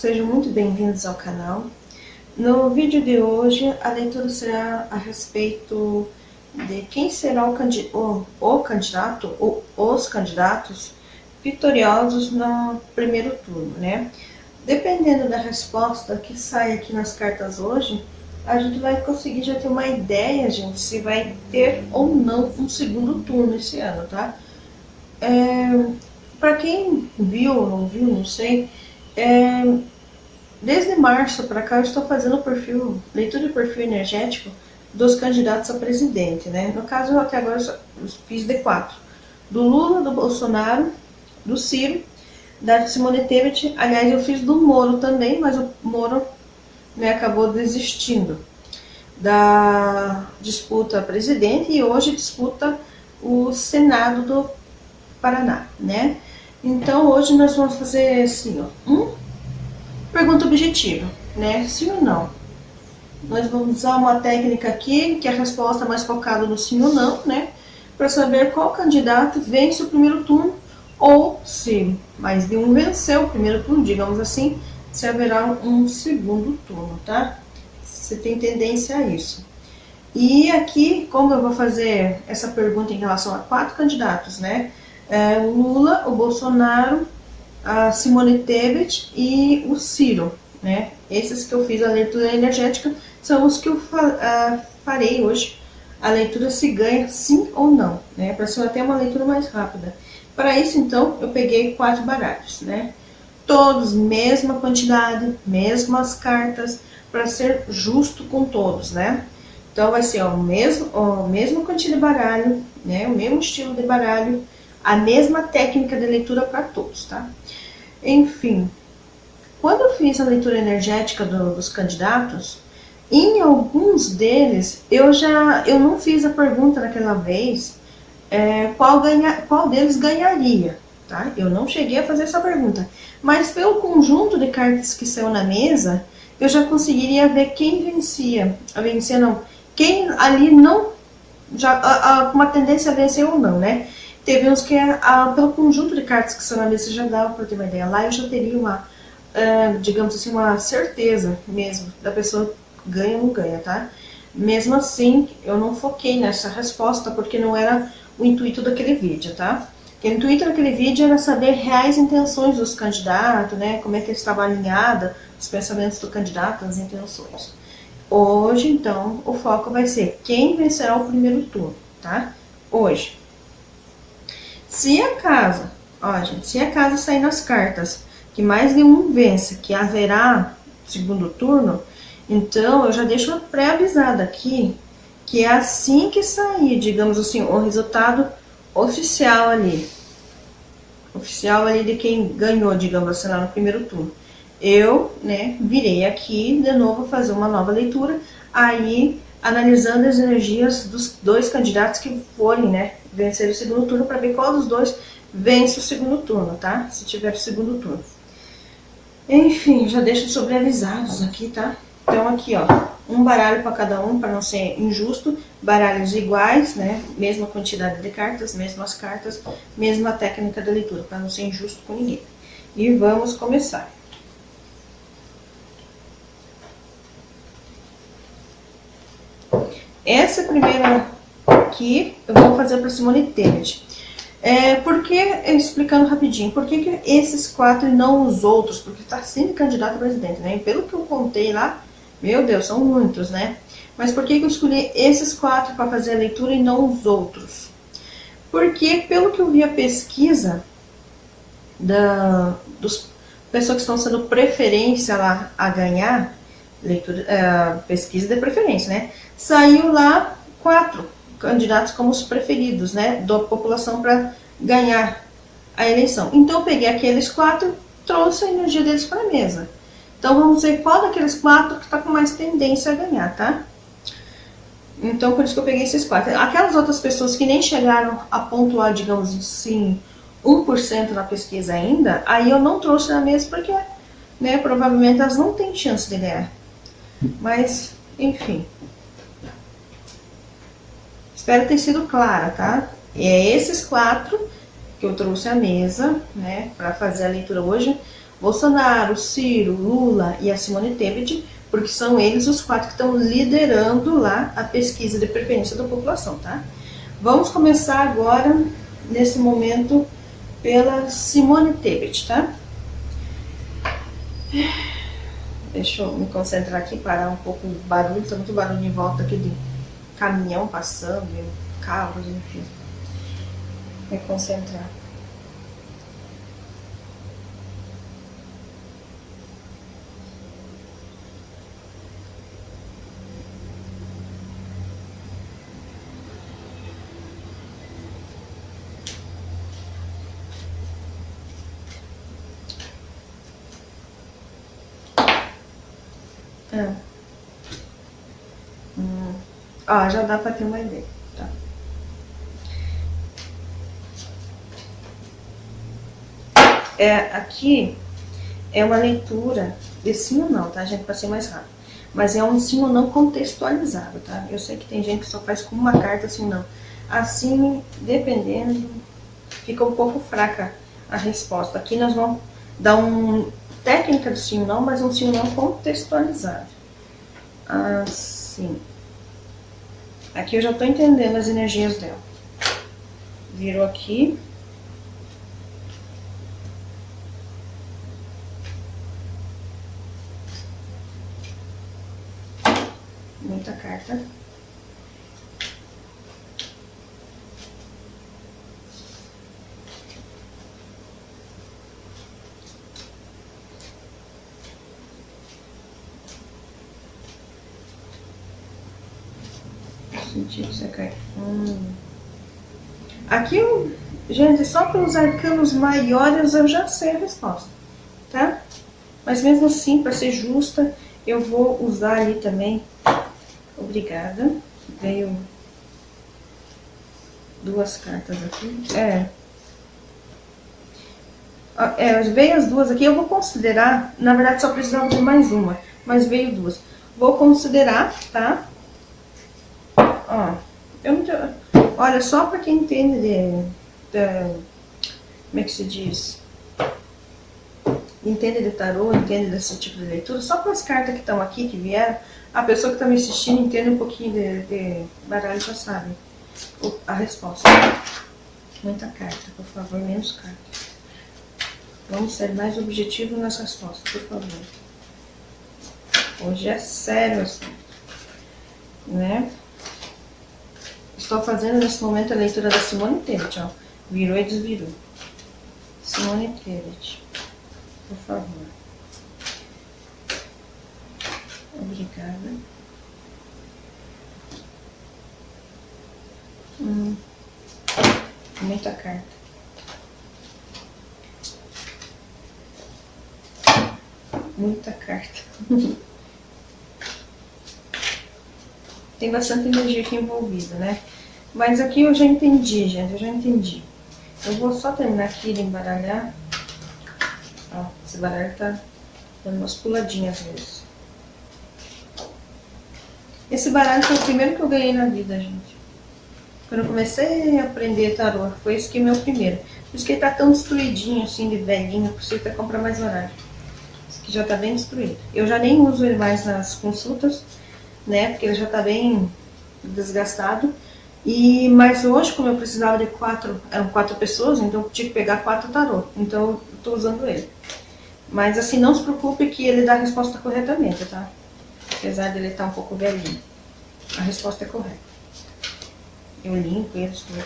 sejam muito bem-vindos ao canal. No vídeo de hoje, a leitura será a respeito de quem será o candidato ou os candidatos vitoriosos no primeiro turno, né? Dependendo da resposta que sai aqui nas cartas hoje, a gente vai conseguir já ter uma ideia, gente, se vai ter ou não um segundo turno esse ano, tá? Para quem viu ou não viu, não sei, desde março para cá eu estou fazendo leitura de perfil energético dos candidatos a presidente, né? No caso, até agora eu fiz de 4. Do Lula, do Bolsonaro, do Ciro, da Simone Tebet. Aliás, eu fiz do Moro também, mas o Moro acabou desistindo da disputa a presidente e hoje disputa o Senado do Paraná, né? Então hoje nós vamos fazer assim, ó, pergunta objetiva, né? Sim ou não? Nós vamos usar uma técnica aqui que é a resposta mais focada no sim ou não, né? Para saber qual candidato vence o primeiro turno ou se mais de um venceu o primeiro turno, digamos assim, se haverá um segundo turno, tá? Você tem tendência a isso. E aqui, como eu vou fazer essa pergunta em relação a 4 candidatos, né? O Lula, o Bolsonaro, a Simone Tebet e o Ciro, né? Esses que eu fiz a leitura energética são os que eu farei hoje. A leitura se ganha sim ou não, né? Para ser até uma leitura mais rápida. Para isso, então, eu peguei 4 baralhos, né? Todos, mesma quantidade, mesmas cartas, para ser justo com todos, né? Então vai ser a mesma quantidade de baralho, né? O mesmo estilo de baralho, a mesma técnica de leitura para todos, tá? Enfim, quando eu fiz a leitura energética dos candidatos, em alguns deles eu não fiz a pergunta naquela vez qual deles ganharia, tá? Eu não cheguei a fazer essa pergunta, mas pelo conjunto de cartas que saiu na mesa, eu já conseguiria ver quem vencia. Quem ali não com uma tendência a vencer ou não, né? Teve uns que, pelo conjunto de cartas que são na mesa, já dava para ter uma ideia. Lá eu já teria uma, digamos assim, uma certeza mesmo da pessoa ganha ou não ganha, tá? Mesmo assim, eu não foquei nessa resposta, porque não era o intuito daquele vídeo, tá? O intuito daquele vídeo era saber reais intenções dos candidatos, né? Como é que estava alinhada os pensamentos do candidato, as intenções. Hoje, então, o foco vai ser quem vencerá o primeiro turno, tá? Hoje. Se acaso sair nas cartas que mais de um vence, que haverá segundo turno, então eu já deixo pré-avisado aqui que é assim que sair, digamos assim, o resultado oficial ali de quem ganhou, digamos assim, lá no primeiro turno. Eu, né, virei aqui de novo fazer uma nova leitura, aí analisando as energias dos 2 candidatos que forem, né, vencer o segundo turno, para ver qual dos 2 vence o segundo turno, tá? Se tiver o segundo turno. Enfim, já deixo sobreavisados aqui, tá? Então aqui, ó, um baralho para cada um, para não ser injusto, baralhos iguais, né? Mesma quantidade de cartas, mesmas cartas, mesma técnica de leitura, para não ser injusto com ninguém. E vamos começar. Essa primeira aqui eu vou fazer para Simone Tebet. Explicando rapidinho, por que esses 4 e não os outros? Porque está sendo candidato a presidente, né? E pelo que eu contei lá, meu Deus, são muitos, né? Mas por que eu escolhi esses 4 para fazer a leitura e não os outros? Porque pelo que eu vi a pesquisa dos pessoas que estão sendo preferência lá a ganhar, pesquisa de preferência, né? Saiu lá 4 candidatos como os preferidos, né, da população para ganhar a eleição. Então eu peguei aqueles 4, trouxe a energia deles para a mesa. Então vamos ver qual daqueles 4 que está com mais tendência a ganhar, tá? Então por isso que eu peguei esses 4. Aquelas outras pessoas que nem chegaram a pontuar, digamos assim, 1% na pesquisa ainda, aí eu não trouxe na mesa porque, né, provavelmente elas não têm chance de ganhar. Mas, enfim. Espero ter sido clara, tá? E é esses 4 que eu trouxe à mesa, né, para fazer a leitura hoje. Bolsonaro, Ciro, Lula e a Simone Tebet, porque são eles os 4 que estão liderando lá a pesquisa de preferência da população, tá? Vamos começar agora, nesse momento, pela Simone Tebet, tá? Deixa eu me concentrar aqui, parar um pouco o barulho, tá muito barulho em volta aqui de caminhão passando, carros, enfim. Me concentrar. Já dá para ter uma ideia, tá? Aqui é uma leitura de sim ou não, tá, gente? Para ser mais rápido. Mas é um sim ou não contextualizado, tá? Eu sei que tem gente que só faz com uma carta sim ou não. Assim, dependendo, fica um pouco fraca a resposta. Aqui nós vamos dar uma técnica do sim ou não, mas um sim ou não contextualizado. Assim. Aqui eu já tô entendendo as energias dela. Virou aqui. Muita carta. Senti que você cai. Aqui, gente, só pelos arcanos maiores eu já sei a resposta, tá? Mas mesmo assim, para ser justa, eu vou usar ali também. Obrigada. Veio 2 cartas aqui. Veio as 2 aqui. Eu vou considerar, na verdade só precisava de mais uma, mas veio 2. Vou considerar, tá? Olha, só para quem entende como é que se diz? Entende de tarô, entende desse tipo de leitura, só com as cartas que estão aqui, que vieram, a pessoa que está me assistindo entende um pouquinho de baralho, já sabe a resposta. Muita carta, por favor, menos cartas. Vamos ser mais objetivos nas respostas, por favor. Hoje é sério assim, né? Estou fazendo nesse momento a leitura da Simone Tebet, ó. Virou e desvirou. Simone Tebet, por favor. Obrigada. Muita carta. Muita carta. Tem bastante energia aqui envolvida, né? Mas aqui eu já entendi, gente. Eu já entendi. Eu vou só terminar aqui de embaralhar. Ó, esse baralho tá dando umas puladinhas às vezes. Esse baralho foi o primeiro que eu ganhei na vida, gente. Quando eu comecei a aprender tarô, foi esse que é meu primeiro. Por isso que ele tá tão destruidinho, assim, de velhinho. Preciso até comprar mais baralho. Esse aqui já tá bem destruído. Eu já nem uso ele mais nas consultas, né? Porque ele já tá bem desgastado. Mas hoje, como eu precisava de 4, eram 4 pessoas, então eu tinha que pegar 4 tarô. Então eu tô usando ele. Mas assim, não se preocupe que ele dá a resposta corretamente, tá? Apesar dele estar um pouco velhinho. A resposta é correta. Eu limpo eles tudo.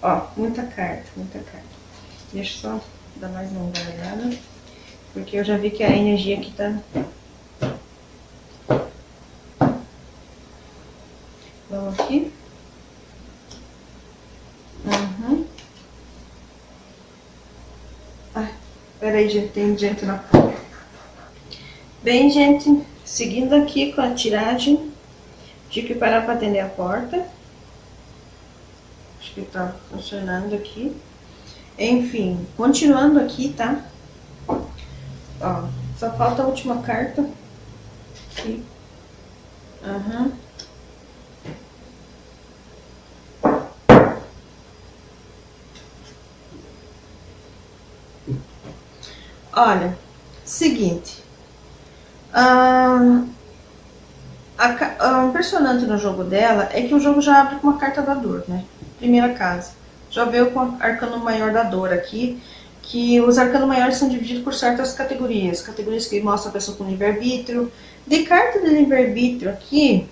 Ó, muita carta, muita carta. Deixa eu só dar mais uma olhada. Porque eu já vi que a energia aqui tá... Vamos aqui. Peraí, gente, tem gente na porta. Bem, gente, seguindo aqui com a tiragem, tive que parar para atender a porta. Acho que tá funcionando aqui. Enfim, continuando aqui, tá? Ó, só falta a última carta. Aqui. Olha, Seguinte, impressionante no jogo dela é que o jogo já abre com uma carta da dor, né? Primeira casa. Já veio com o arcano maior da dor aqui, que os arcanos maiores são divididos por certas categorias. Categorias que mostram a pessoa com livre-arbítrio. De carta de livre-arbítrio aqui,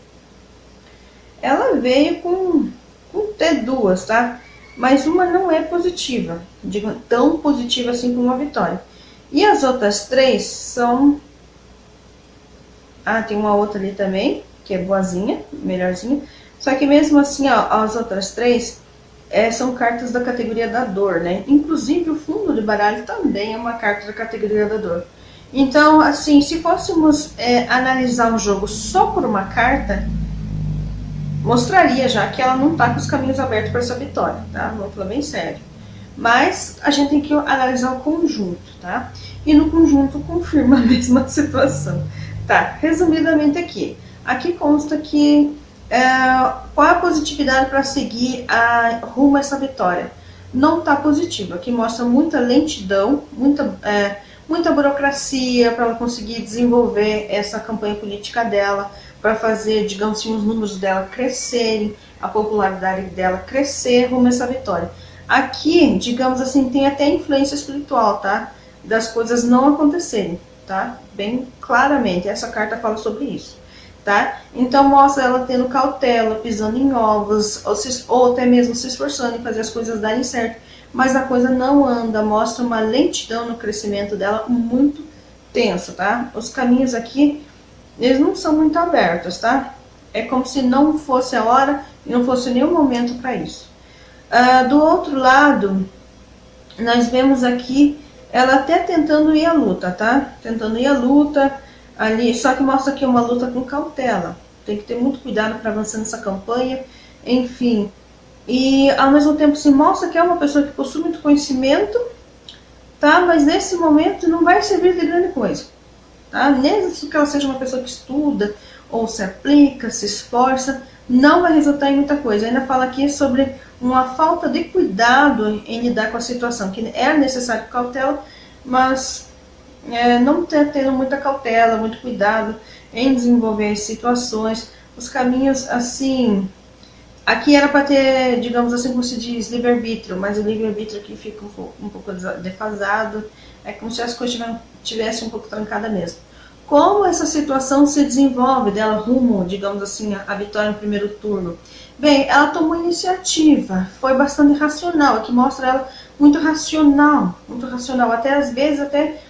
ela veio com até duas, tá? Mas uma não é positiva, digo, tão positiva assim como uma vitória. E as outras três são... tem uma outra ali também, que é boazinha, melhorzinha. Só que mesmo assim, ó, as outras três são cartas da categoria da dor, né? Inclusive o fundo de baralho também é uma carta da categoria da dor. Então, assim, se fôssemos analisar um jogo só por uma carta, mostraria já que ela não tá com os caminhos abertos para essa vitória, tá? Vamos falar bem sério. Mas a gente tem que analisar o conjunto, tá? E no conjunto confirma a mesma situação. Tá, resumidamente aqui consta que qual a positividade para seguir rumo a essa vitória? Não está positiva, aqui mostra muita lentidão, muita burocracia para ela conseguir desenvolver essa campanha política dela, para fazer, digamos assim, os números dela crescerem, a popularidade dela crescer rumo a essa vitória. Aqui, digamos assim, tem até influência espiritual, tá? Das coisas não acontecerem, tá? Bem claramente, essa carta fala sobre isso, tá? Então mostra ela tendo cautela, pisando em ovos, ou até mesmo se esforçando em fazer as coisas darem certo, mas a coisa não anda, mostra uma lentidão no crescimento dela muito tenso, tá? Os caminhos aqui, eles não são muito abertos, tá? É como se não fosse a hora e não fosse nenhum momento para isso. Do outro lado, nós vemos aqui ela até tentando ir à luta, tá? Tentando ir à luta ali, só que mostra aqui uma luta com cautela. Tem que ter muito cuidado para avançar nessa campanha, enfim. E ao mesmo tempo se mostra que é uma pessoa que possui muito conhecimento, tá? Mas nesse momento não vai servir de grande coisa, tá? Mesmo que ela seja uma pessoa que estuda ou se aplica, se esforça, não vai resultar em muita coisa. Ainda fala aqui sobre uma falta de cuidado em lidar com a situação, que é necessário cautela, mas não tendo muita cautela, muito cuidado em desenvolver as situações, os caminhos assim. Aqui era para ter, digamos assim, como se diz, livre-arbítrio, mas o livre-arbítrio aqui fica um pouco defasado, é como se as coisas tivessem um pouco trancada mesmo. Como essa situação se desenvolve dela rumo, digamos assim, a vitória no primeiro turno? Bem, ela tomou iniciativa, foi bastante racional, aqui mostra ela muito racional, até às vezes até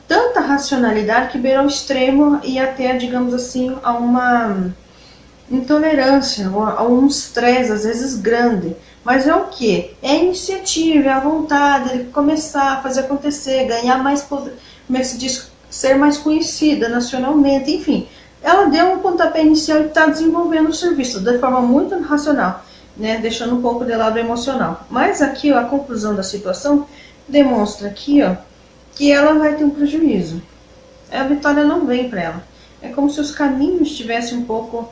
tanta racionalidade que beirou ao extremo e até, digamos assim, a uma intolerância, a um estresse às vezes grande. Mas é o que? É a iniciativa, é a vontade de começar a fazer acontecer, ganhar mais poder, como é que se diz, ser mais conhecida nacionalmente, enfim. Ela deu um pontapé inicial e está desenvolvendo o serviço de forma muito racional, né, deixando um pouco de lado emocional. Mas aqui, ó, a conclusão da situação demonstra aqui, ó, que ela vai ter um prejuízo. A vitória não vem para ela. É como se os caminhos estivessem um pouco...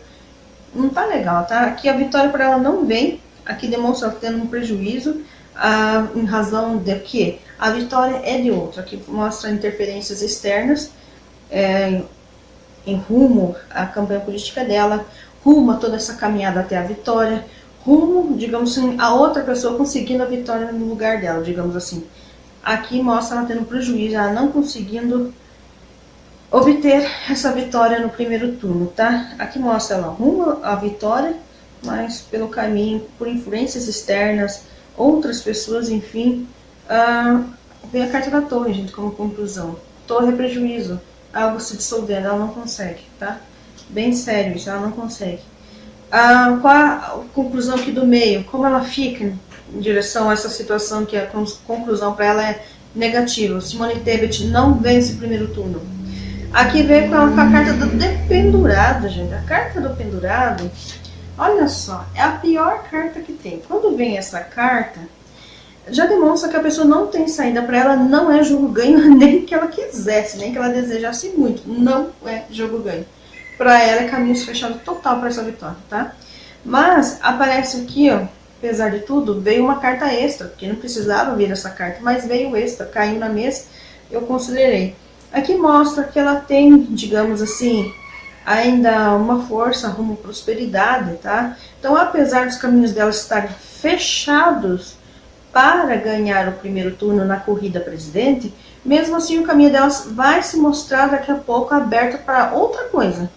Não tá legal, tá? Aqui a vitória para ela não vem. Aqui demonstra ela tendo um prejuízo, em razão de que a vitória é de outra. Aqui mostra interferências externas em rumo à campanha política dela, rumo a toda essa caminhada até a vitória, rumo, digamos assim, a outra pessoa conseguindo a vitória no lugar dela, digamos assim. Aqui mostra ela tendo prejuízo, ela não conseguindo obter essa vitória no primeiro turno, tá? Aqui mostra ela rumo à vitória, mas pelo caminho, por influências externas, outras pessoas, enfim, vem a carta da torre, gente, como conclusão. Torre é prejuízo, algo se dissolvendo, ela não consegue, tá? Bem sério isso, ela não consegue. Qual a conclusão aqui do meio? Como ela fica em direção a essa situação que a conclusão para ela é negativa? Simone Tebet não vence o primeiro turno. Aqui vem com a carta do dependurado, gente. A carta do pendurado, olha só, é a pior carta que tem. Quando vem essa carta, já demonstra que a pessoa não tem saída para ela, não é jogo ganho, nem que ela quisesse, nem que ela desejasse muito. Não é jogo ganho. Para ela é caminho fechado total para essa vitória, tá? Mas aparece aqui, ó, apesar de tudo, veio uma carta extra, porque não precisava vir essa carta, mas veio extra, caiu na mesa, eu considerei. Aqui mostra que ela tem, digamos assim, ainda uma força rumo à prosperidade, tá? Então, apesar dos caminhos dela estarem fechados para ganhar o primeiro turno na corrida presidente, mesmo assim o caminho delas vai se mostrar daqui a pouco aberto para outra coisa.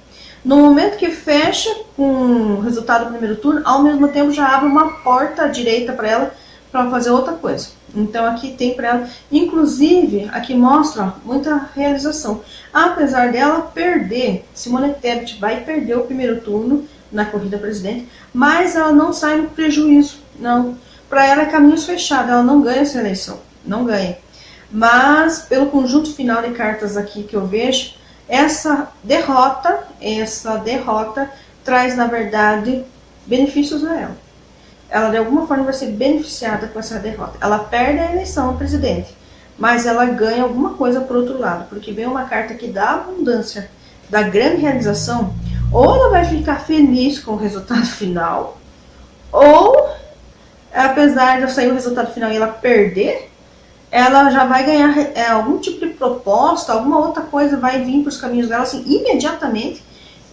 No momento que fecha com o resultado do primeiro turno, ao mesmo tempo já abre uma porta à direita para ela para fazer outra coisa. Então aqui tem para ela, inclusive aqui mostra muita realização. Apesar dela perder, Simone Tebet vai perder o primeiro turno na corrida presidente, mas ela não sai no prejuízo, não. Para ela é caminhos fechados, ela não ganha essa eleição, não ganha. Mas pelo conjunto final de cartas aqui que eu vejo, essa derrota traz na verdade benefícios a ela. Ela de alguma forma vai ser beneficiada com essa derrota. Ela perde a eleição ao presidente, mas ela ganha alguma coisa por outro lado, porque vem uma carta que dá abundância, da grande realização, ou ela vai ficar feliz com o resultado final, ou apesar de sair o resultado final e ela perder, ela já vai ganhar algum tipo de proposta, alguma outra coisa vai vir para os caminhos dela assim, imediatamente,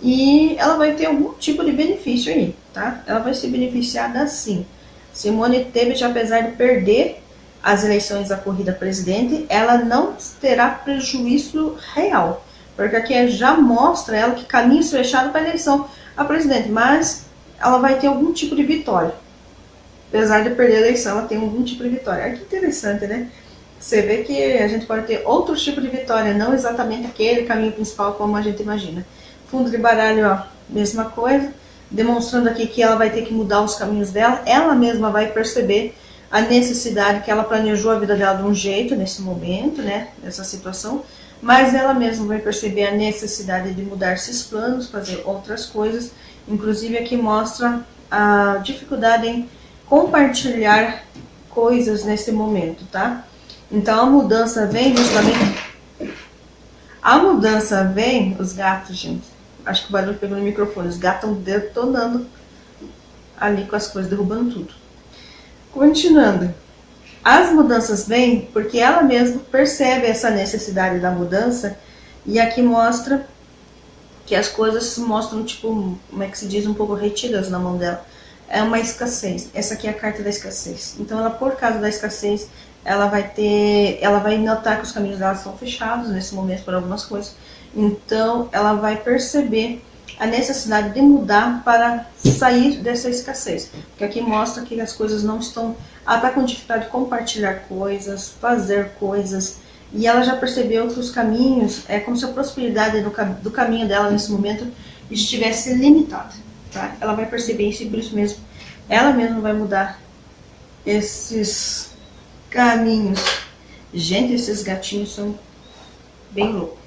e ela vai ter algum tipo de benefício aí, tá? Ela vai ser beneficiada sim. Simone Tebet, apesar de perder as eleições da corrida presidente, ela não terá prejuízo real, porque aqui já mostra ela que caminhos fechados para a eleição a presidente, mas ela vai ter algum tipo de vitória. Apesar de perder a eleição, ela tem algum tipo de vitória. Olha que interessante, né? Você vê que a gente pode ter outro tipo de vitória, não exatamente aquele caminho principal como a gente imagina. Fundo de baralho, ó, mesma coisa, demonstrando aqui que ela vai ter que mudar os caminhos dela, ela mesma vai perceber a necessidade que ela planejou a vida dela de um jeito nesse momento, né, nessa situação, mas ela mesma vai perceber a necessidade de mudar esses planos, fazer outras coisas, inclusive aqui mostra a dificuldade em compartilhar coisas nesse momento, tá? Então a mudança vem justamente. A mudança vem. Os gatos, gente. Acho que o barulho pegou no microfone. Os gatos estão detonando ali com as coisas, derrubando tudo. Continuando. As mudanças vêm porque ela mesma percebe essa necessidade da mudança. E aqui mostra que as coisas se mostram, tipo, como é que se diz, um pouco retidas na mão dela. É uma escassez. Essa aqui é a carta da escassez. Então ela, por causa da escassez, ela vai notar que os caminhos dela estão fechados nesse momento por algumas coisas. Então ela vai perceber a necessidade de mudar para sair dessa escassez. Porque aqui mostra que as coisas não estão... Ela está com dificuldade de compartilhar coisas, fazer coisas. E ela já percebeu que os caminhos, é como se a prosperidade do caminho dela nesse momento estivesse limitada. Tá? Ela vai perceber isso e por isso mesmo ela mesma vai mudar esses caminhos. Gente, esses gatinhos são bem loucos.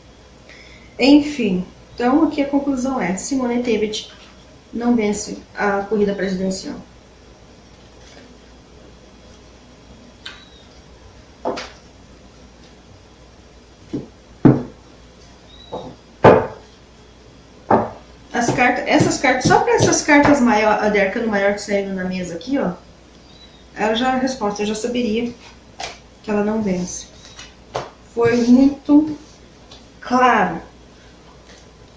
Enfim, então aqui a conclusão é: Simone Tebet não vence a corrida presidencial. Essas cartas, só para essas cartas maior, de arcano maior que saíram na mesa aqui, ó, a resposta eu já saberia que ela não vence. Foi muito claro.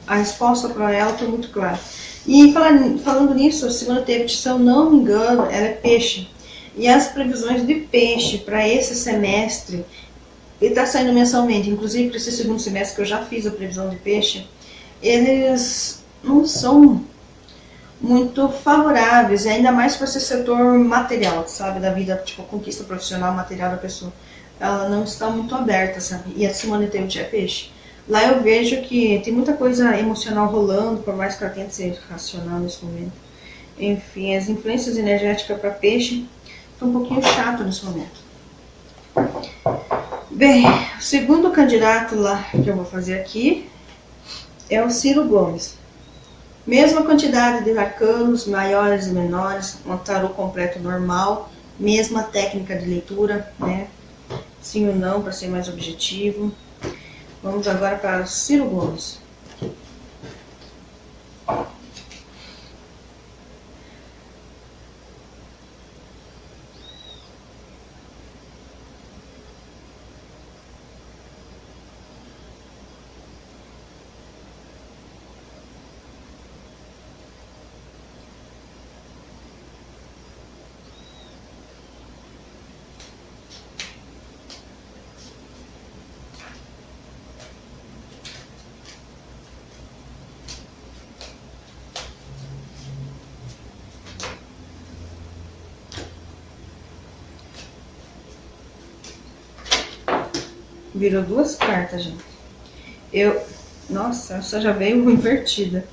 A resposta para ela foi muito clara. E falando nisso, a Simone Tebet, se eu não me engano, ela é peixe. E as previsões de peixe para esse semestre, ele está saindo mensalmente, inclusive para esse segundo semestre que eu já fiz a previsão de peixe, eles não são muito favoráveis, ainda mais para esse setor material, sabe, da vida, tipo conquista profissional, material da pessoa. Ela não está muito aberta, sabe? E a Simone Tebet é peixe. Lá eu vejo que tem muita coisa emocional rolando, por mais que ela tente ser racional nesse momento. Enfim, as influências energéticas para peixe estão um pouquinho chato nesse momento. Bem, o segundo candidato lá que eu vou fazer aqui é o Ciro Gomes. Mesma quantidade de arcanos, maiores e menores, um tarô completo normal, mesma técnica de leitura, né? Sim ou não, para ser mais objetivo. Vamos agora para Ciro Gomes. Virou duas cartas, gente. Nossa, essa já veio invertida.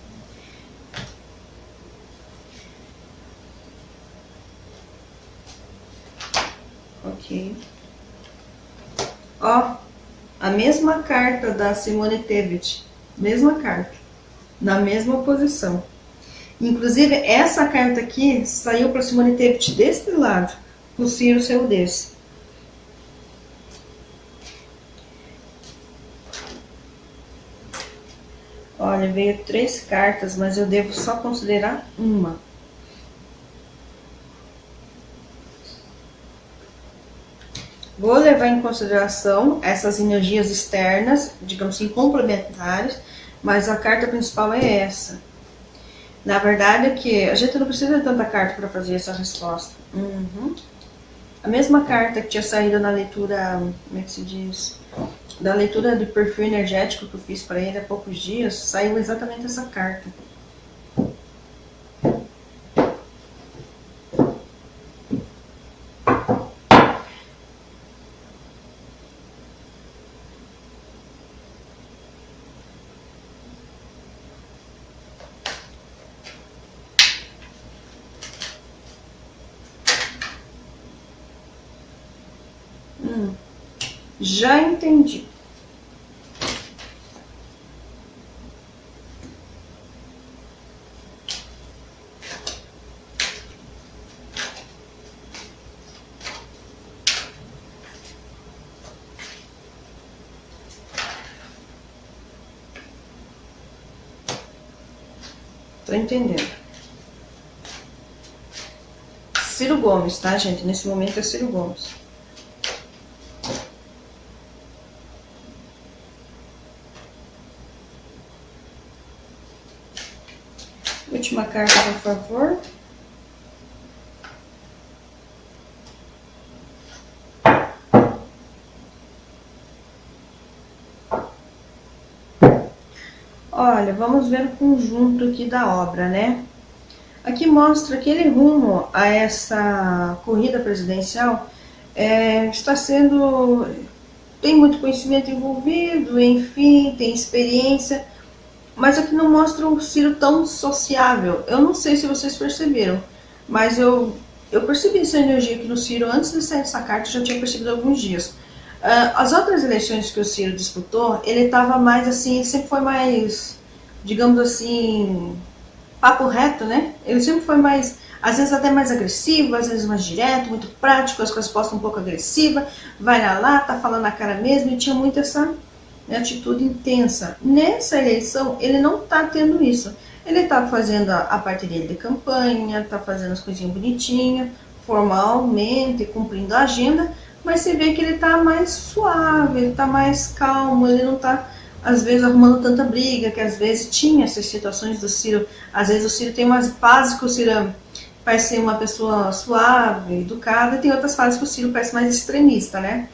Ok. Ó, a mesma carta da Simone Tebet. Mesma carta. Na mesma posição. Inclusive, essa carta aqui saiu para Simone Tebet desse lado. O Ciro saiu desse. Olha, veio 3 cartas, mas eu devo só considerar uma. Vou levar em consideração essas energias externas, digamos assim, complementares, mas a carta principal é essa. Na verdade é que a gente não precisa de tanta carta para fazer essa resposta. A mesma carta que tinha saído na leitura, como é que se diz? Da leitura do perfil energético que eu fiz para ele há poucos dias, saiu exatamente essa carta. Já entendi. Tô entendendo. Ciro Gomes, tá, gente? Nesse momento é Ciro Gomes. Última carta, por favor. Olha, vamos ver o conjunto aqui da obra, né? Aqui mostra que ele rumo a essa corrida presidencial está sendo... Tem muito conhecimento envolvido, enfim, tem experiência, mas aqui não mostra um Ciro tão sociável. Eu não sei se vocês perceberam, mas eu percebi essa energia aqui no Ciro antes de sair essa carta, já tinha percebido há alguns dias. As outras eleições que o Ciro disputou, ele estava mais assim, sempre foi mais, digamos assim, papo reto, né? Ele sempre foi mais, às vezes até mais agressivo, às vezes mais direto, muito prático, as respostas um pouco agressivas, vai lá, tá falando na cara mesmo, e tinha muito essa, né, atitude intensa. Nessa eleição, ele não tá tendo isso. Ele tá fazendo a parte dele de campanha, tá fazendo as coisinhas bonitinhas, formalmente, cumprindo a agenda, mas você vê que ele tá mais suave, ele tá mais calmo, ele não tá, às vezes, arrumando tanta briga, que às vezes tinha essas situações do Ciro. Às vezes o Ciro tem umas fases que o Ciro parece ser uma pessoa suave, educada, e tem outras fases que o Ciro parece mais extremista, né?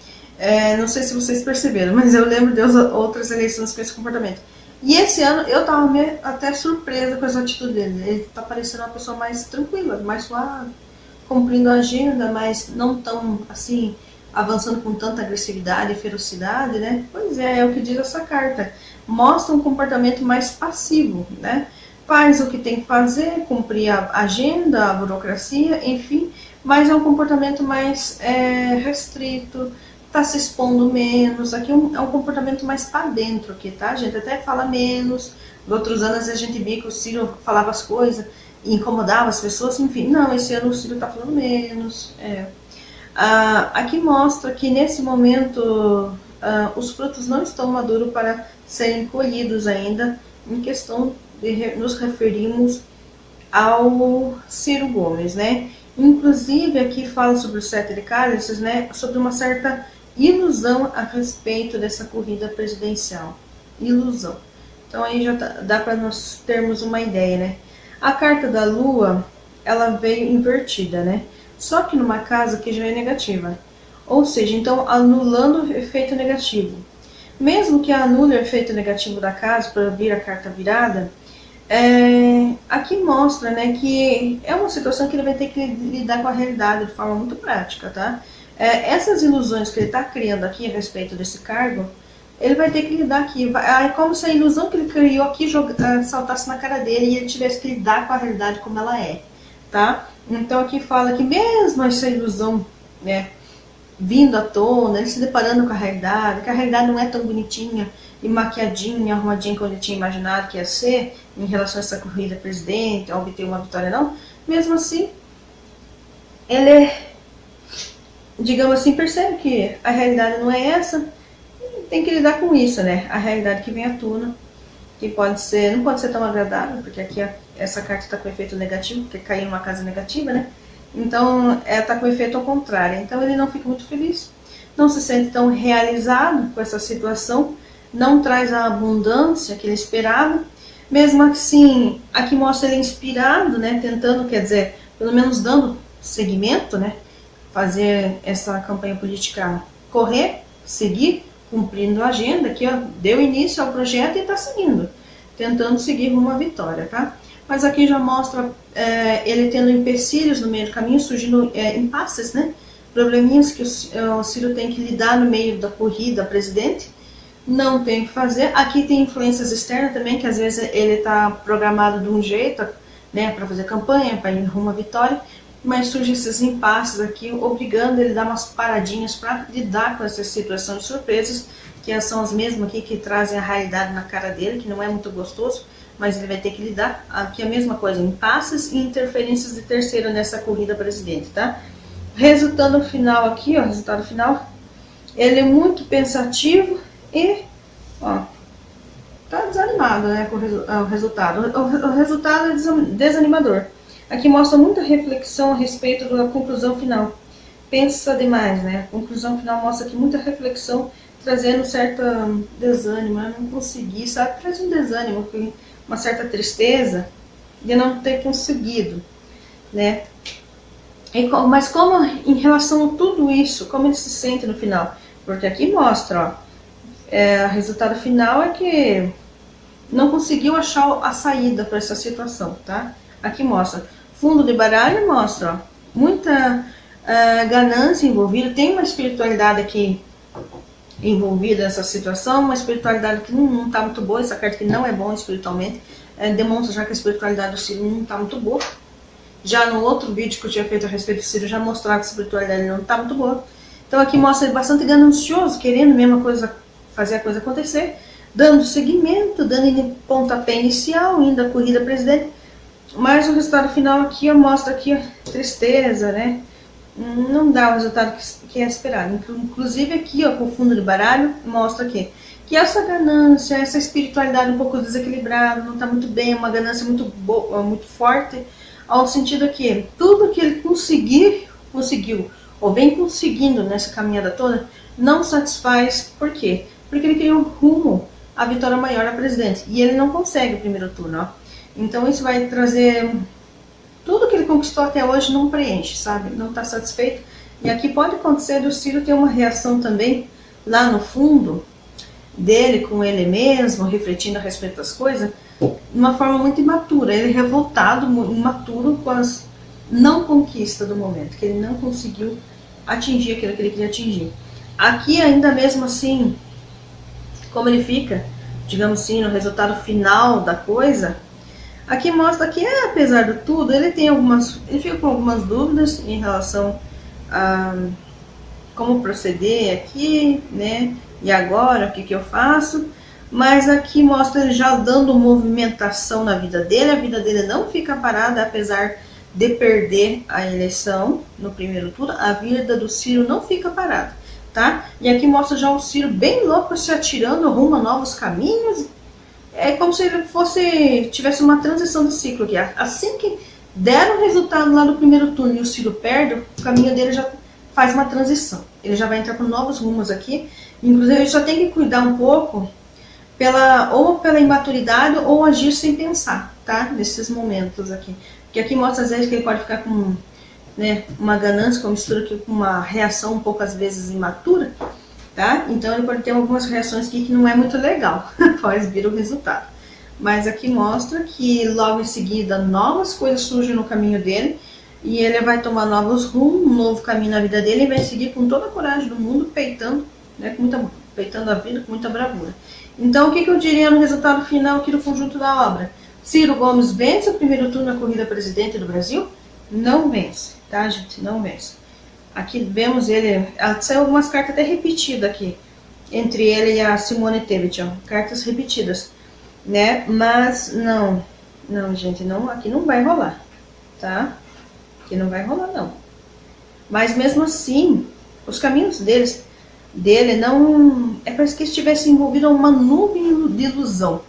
Não sei se vocês perceberam, mas eu lembro de outras eleições com esse comportamento. E esse ano eu tava até surpresa com essa atitude dele. Ele tá parecendo uma pessoa mais tranquila, mais suave, cumprindo a agenda, mas não tão assim, avançando com tanta agressividade e ferocidade, né? Pois é o que diz essa carta. Mostra um comportamento mais passivo, né? Faz o que tem que fazer, cumprir a agenda, a burocracia, enfim, mas é um comportamento mais restrito, tá se expondo menos. Aqui é um comportamento mais para dentro aqui, tá, gente? Até fala menos. Nos outros anos a gente via que o Ciro falava as coisas e incomodava as pessoas, enfim. Não, esse ano o Ciro tá falando menos, aqui mostra que nesse momento os frutos não estão maduros para serem colhidos ainda, em questão de nos referirmos ao Ciro Gomes, né? Inclusive aqui fala sobre o 7 de cálices, né? Sobre uma certa ilusão a respeito dessa corrida presidencial. Ilusão. Então aí já dá para nós termos uma ideia, né? A carta da Lua, ela veio invertida, né? Só que numa casa que já é negativa. Ou seja, então anulando o efeito negativo. Mesmo que anule o efeito negativo da casa para vir a carta virada, aqui mostra, né, que é uma situação que ele vai ter que lidar com a realidade de forma muito prática, tá? Essas ilusões que ele está criando aqui a respeito desse cargo, ele vai ter que lidar aqui. É como se a ilusão que ele criou aqui saltasse na cara dele e ele tivesse que lidar com a realidade como ela é, tá? Então aqui fala que mesmo essa ilusão, né, vindo à tona, ele se deparando com a realidade, que a realidade não é tão bonitinha e maquiadinha, arrumadinha como ele tinha imaginado que ia ser em relação a essa corrida presidente, a obter uma vitória não, mesmo assim, ele, digamos assim, percebe que a realidade não é essa, e tem que lidar com isso, né? A realidade que vem à tona, que pode ser, não pode ser tão agradável, porque aqui essa carta está com efeito negativo, porque caiu numa casa negativa, né? Então, está com efeito ao contrário. Então, ele não fica muito feliz, não se sente tão realizado com essa situação, não traz a abundância que ele esperava. Mesmo assim, aqui mostra ele inspirado, né? Tentando, quer dizer, pelo menos dando seguimento, né? Fazer essa campanha política correr, seguir, cumprindo a agenda. Aqui, ó, deu início ao projeto e está seguindo, tentando seguir rumo à vitória, tá? Mas aqui já mostra ele tendo empecilhos no meio do caminho, surgindo impasses, né? Probleminhas que o Ciro tem que lidar no meio da corrida presidente. Não tem o que fazer. Aqui tem influências externas também, que às vezes ele está programado de um jeito, né, para fazer campanha, para ir rumo à vitória, mas surgem esses impasses aqui, obrigando ele a dar umas paradinhas para lidar com essa situação de surpresas, que são as mesmas aqui que trazem a realidade na cara dele, que não é muito gostoso, mas ele vai ter que lidar. Aqui a mesma coisa, impasses e interferências de terceiro nessa corrida presidente, tá? Resultado final aqui, ó, resultado final, ele é muito pensativo e, ó, tá desanimado, né, com o resultado. O resultado é desanimador. Aqui mostra muita reflexão a respeito da conclusão final. Pensa demais, né? A conclusão final mostra aqui muita reflexão, trazendo certo desânimo. Eu não consegui, sabe? Traz um desânimo, uma certa tristeza de não ter conseguido, né? Mas como em relação a tudo isso, como ele se sente no final? Porque aqui mostra, ó, o resultado final é que não conseguiu achar a saída para essa situação, tá? Aqui mostra, fundo de baralho mostra, ó, muita ganância envolvida, tem uma espiritualidade aqui envolvida nessa situação, uma espiritualidade que não está muito boa, essa carta que não é boa espiritualmente, demonstra já que a espiritualidade do Ciro não está muito boa. Já no outro vídeo que eu tinha feito a respeito do Ciro, já mostrava que a espiritualidade não está muito boa. Então aqui mostra ele bastante ganancioso, querendo a mesma coisa, fazer a coisa acontecer, dando seguimento, dando pontapé inicial, indo a corrida presidente, mas o resultado final aqui mostra aqui a tristeza, né? Não dá o resultado que é esperado. Inclusive aqui, ó, com o fundo de baralho, mostra aqui que essa ganância, essa espiritualidade um pouco desequilibrada, não está muito bem, uma ganância muito boa, muito forte, ao sentido que tudo que ele conseguiu, ou vem conseguindo nessa caminhada toda, não satisfaz. Por quê? Porque ele queria um rumo à vitória maior a presidente, e ele não consegue o primeiro turno, ó. Então isso vai trazer... Tudo que ele conquistou até hoje não preenche, sabe? Não está satisfeito. E aqui pode acontecer do Ciro ter uma reação também lá no fundo dele, com ele mesmo, refletindo a respeito das coisas, de uma forma muito imatura. Ele revoltado, imaturo com as não conquistas do momento, que ele não conseguiu atingir aquilo que ele queria atingir. Aqui ainda mesmo assim, como ele fica, digamos assim, no resultado final da coisa, aqui mostra que, apesar de tudo, ele fica com algumas dúvidas em relação a como proceder aqui, né? E agora, o que eu faço? Mas aqui mostra ele já dando movimentação na vida dele. A vida dele não fica parada, apesar de perder a eleição no primeiro turno. A vida do Ciro não fica parada, tá? E aqui mostra já o Ciro bem louco, se atirando rumo a novos caminhos. É como se ele tivesse uma transição de ciclo aqui. Assim que der o resultado lá do primeiro turno e o Ciro perde, o caminho dele já faz uma transição. Ele já vai entrar com novos rumos aqui. Inclusive, ele só tem que cuidar um pouco ou pela imaturidade ou agir sem pensar, tá? Nesses momentos aqui. Porque aqui mostra às vezes que ele pode ficar com, né, uma ganância, com mistura aqui, com uma reação um pouco às vezes imatura, tá? Então ele pode ter algumas reações aqui que não é muito legal, após vir o resultado. Mas aqui mostra que logo em seguida novas coisas surgem no caminho dele, E ele vai tomar novos rumos, um novo caminho na vida dele e vai seguir com toda a coragem do mundo, peitando, né, peitando a vida com muita bravura. Então, o que eu diria no resultado final aqui do conjunto da obra? Ciro Gomes vence o primeiro turno na corrida presidente do Brasil? Não vence, tá, gente? Não vence. Aqui vemos ele, saiu algumas cartas até repetidas aqui, entre ele e a Simone Tebet, ó, cartas repetidas, né? Mas não, gente, não, aqui não vai rolar, tá? Aqui não vai rolar, não. Mas mesmo assim, os caminhos dele não, é para que estivesse envolvido uma nuvem de ilusão,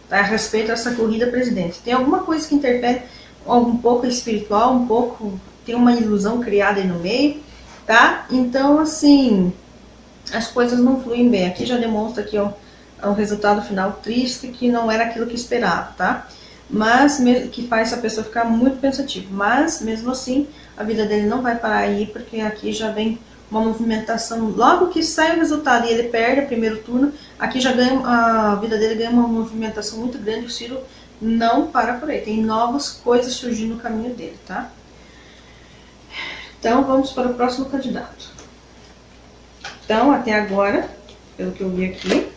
tá? A respeito a essa corrida presidente. Tem alguma coisa que interfere, um pouco espiritual, um pouco, tem uma ilusão criada aí no meio, tá? Então, assim, as coisas não fluem bem. Aqui já demonstra que o resultado final triste, que não era aquilo que esperava, tá? Mas que faz a pessoa ficar muito pensativa. Mas, mesmo assim, a vida dele não vai parar aí, porque aqui já vem uma movimentação. Logo que sai o resultado e ele perde o primeiro turno, aqui já ganha, a vida dele ganha uma movimentação muito grande. O Ciro não para por aí. Tem novas coisas surgindo no caminho dele, tá? Então, vamos para o próximo candidato. Então, até agora, pelo que eu vi aqui,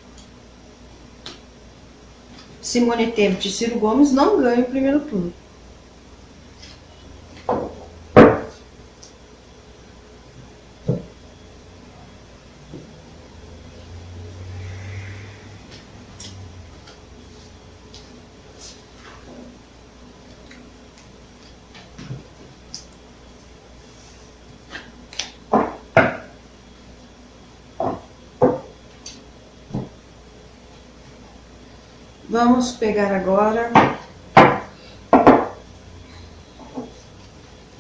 Simone Tebet e Ciro Gomes não ganham o primeiro turno. Vamos pegar agora.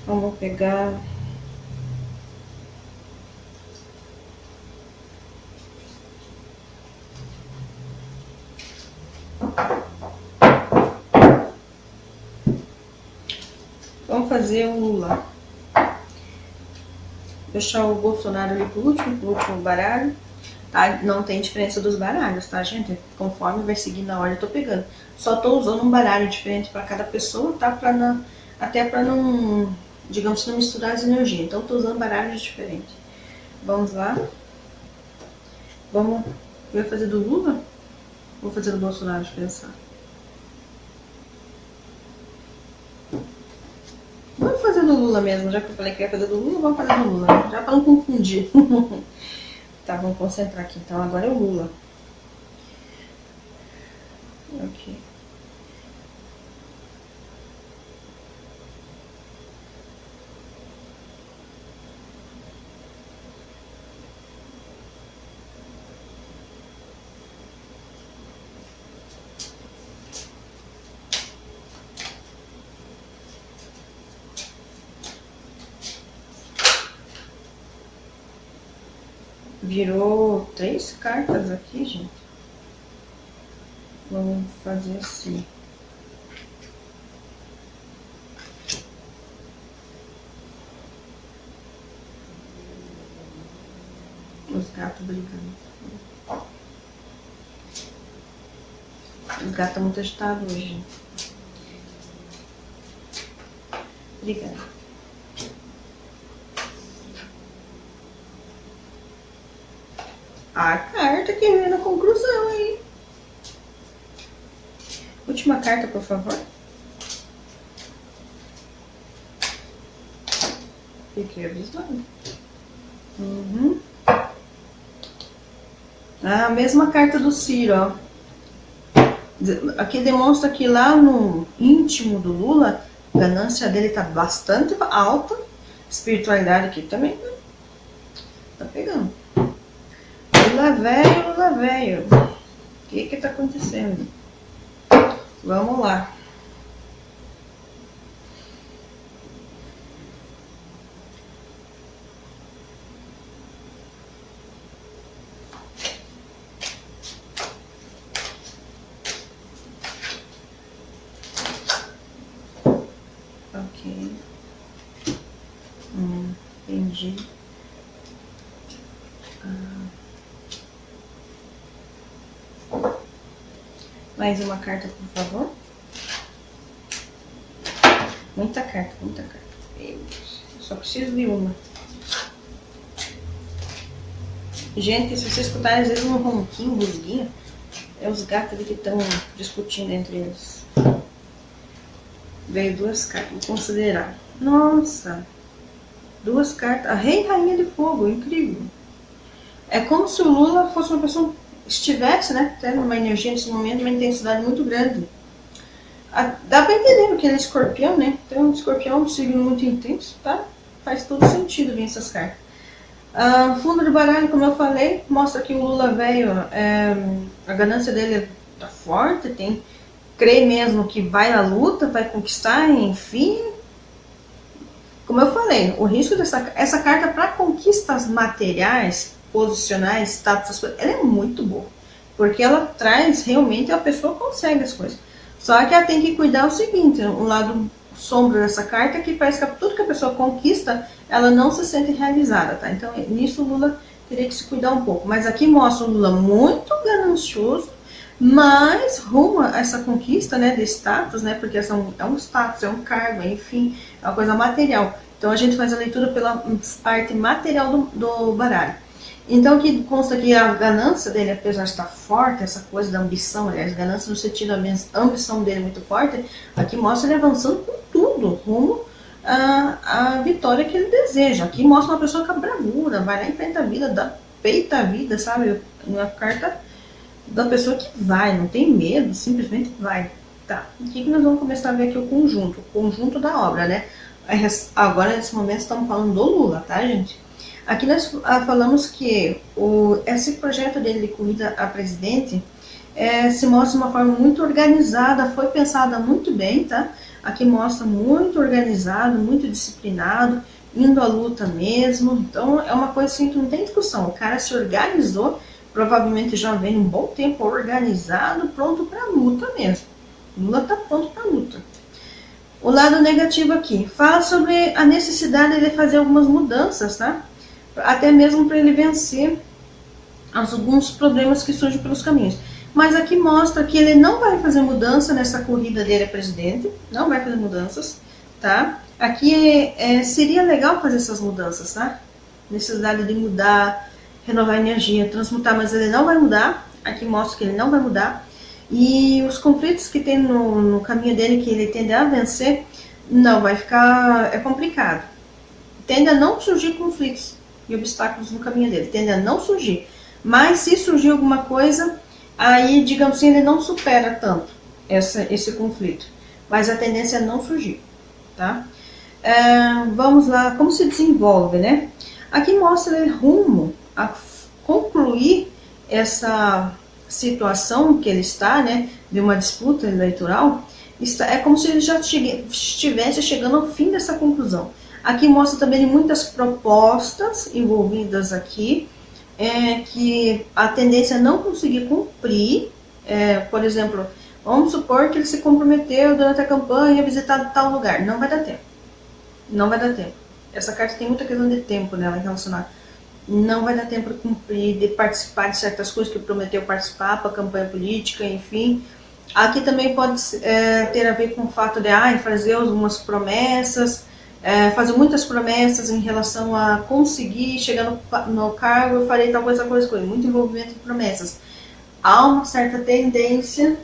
Vamos pegar. Vamos fazer o Lula. Deixar o Bolsonaro ali pro último baralho. Tá? Não tem diferença dos baralhos, tá, gente? Conforme vai seguindo a ordem, eu tô pegando. Só tô usando um baralho diferente para cada pessoa, tá? Até para não, digamos, não misturar as energias. Então, tô usando baralhos diferentes. Vamos lá. Vamos. Eu vou fazer do Lula? Vou fazer do Bolsonaro, deixa eu pensar. Vamos fazer do Lula mesmo, já que eu falei que ia fazer do Lula, vamos fazer do Lula, né? Já para não confundir. Tá, vamos concentrar aqui. Então, agora é o Lula. Ok. Virou 3 cartas aqui, gente. Vamos fazer assim. Os gatos brigando. Os gatos estão muito agitados hoje. Obrigada. A carta que vem na conclusão aí. Última carta, por favor. Fiquei avisado. Uhum. A mesma carta do Ciro, ó. Aqui demonstra que lá no íntimo do Lula, a ganância dele tá bastante alta. Espiritualidade aqui também tá pegando. Lula velho. O que tá acontecendo? Vamos lá. Ok. Entendi. Mais uma carta, por favor. Muita carta, muita carta. Só preciso de uma. Gente, se vocês escutarem às vezes um ronquinho, um rusguinho, é os gatos ali que estão discutindo entre eles. Veio duas cartas, vou considerar. Nossa! Duas cartas. A Rei e Rainha de Fogo, incrível. É como se o Lula fosse uma pessoa, estivesse, né, tendo uma energia nesse momento, uma intensidade muito grande. Dá pra entender que ele é escorpião, né? Então, um escorpião, um signo muito intenso, tá? Faz todo sentido vir essas cartas. Fundo de baralho, como eu falei, mostra que o Lula velho, a ganância dele tá forte, crê mesmo que vai à luta, vai conquistar, enfim. Como eu falei, o risco essa carta para conquistas materiais, posicionais, status, ela é muito boa. Porque ela traz realmente, a pessoa consegue as coisas. Só que ela tem que cuidar o seguinte, o lado sombra dessa carta, que parece que tudo que a pessoa conquista, ela não se sente realizada, tá? Então, nisso o Lula teria que se cuidar um pouco. Mas aqui mostra o Lula muito ganancioso, mas rumo a essa conquista, né, de status, né, porque é um status, é um cargo, enfim, é uma coisa material. Então a gente faz a leitura pela parte material do baralho. Então aqui consta que a ganância dele, apesar de estar forte, essa coisa da ambição, aliás, ganância no sentido da ambição dele muito forte, aqui mostra ele avançando com tudo, rumo à vitória que ele deseja. Aqui mostra uma pessoa com a bravura, vai lá, enfrenta a vida, dá peito à vida, sabe? Uma carta da pessoa que vai, não tem medo, simplesmente vai. Tá, o que nós vamos começar a ver aqui? O conjunto da obra, né? Agora, nesse momento, estamos falando do Lula, tá, gente? Aqui nós falamos que esse projeto dele de corrida a presidente se mostra de uma forma muito organizada, foi pensada muito bem, tá? Aqui mostra muito organizado, muito disciplinado, indo à luta mesmo. Então, é uma coisa assim que não tem discussão. O cara se organizou, provavelmente já vem um bom tempo organizado, pronto para a luta mesmo. Lula está pronto para a luta. O lado negativo aqui, fala sobre a necessidade de fazer algumas mudanças, tá? Até mesmo para ele vencer alguns problemas que surgem pelos caminhos. Mas aqui mostra que ele não vai fazer mudança nessa corrida dele a presidente, não vai fazer mudanças, tá? Aqui seria legal fazer essas mudanças, tá? Necessidade de mudar, renovar a energia, transmutar, mas ele não vai mudar. Aqui mostra que ele não vai mudar. E os conflitos que tem no caminho dele, que ele tende a vencer, não, vai ficar, é complicado. Tende a não surgir conflitos e obstáculos no caminho dele, tende a não surgir. Mas se surgir alguma coisa, aí, digamos assim, ele não supera tanto esse conflito. Mas a tendência é não surgir, tá? Vamos lá, como se desenvolve, né? Aqui mostra ele rumo a concluir essa situação que ele está, né, de uma disputa eleitoral. É como se ele já estivesse chegando ao fim dessa conclusão. Aqui mostra também muitas propostas envolvidas aqui, que a tendência é não conseguir cumprir. Por exemplo, vamos supor que ele se comprometeu durante a campanha a visitar tal lugar. Não vai dar tempo. Não vai dar tempo. Essa carta tem muita questão de tempo nela relacionada. Não vai dar tempo de cumprir, de participar de certas coisas que prometeu participar para a campanha política, enfim. Aqui também pode ter a ver com o fato de fazer algumas promessas, fazer muitas promessas em relação a conseguir chegar no cargo, eu farei tal coisa, muito envolvimento de promessas. Há uma certa tendência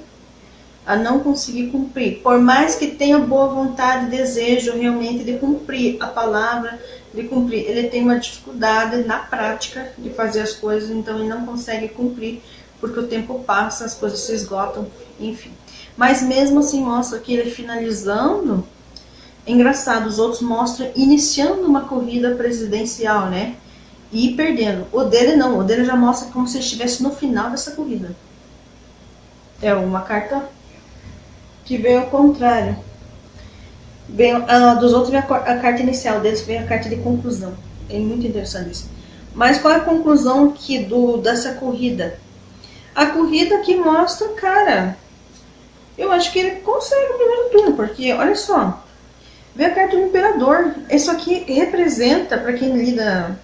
a não conseguir cumprir, por mais que tenha boa vontade, desejo realmente de cumprir a palavra, de cumprir, ele tem uma dificuldade na prática de fazer as coisas, então ele não consegue cumprir, porque o tempo passa, as coisas se esgotam, enfim. Mas mesmo assim mostra que ele finalizando, é engraçado, os outros mostram iniciando uma corrida presidencial, né, e perdendo. O dele não, o dele já mostra como se ele estivesse no final dessa corrida. É uma carta que veio ao contrário. Dos outros veio a carta inicial, deles veio a carta de conclusão. É muito interessante isso. Mas qual é a conclusão dessa corrida? A corrida que mostra, cara, eu acho que ele consegue o primeiro turno, porque, olha só, veio a carta do imperador. Isso aqui representa, para quem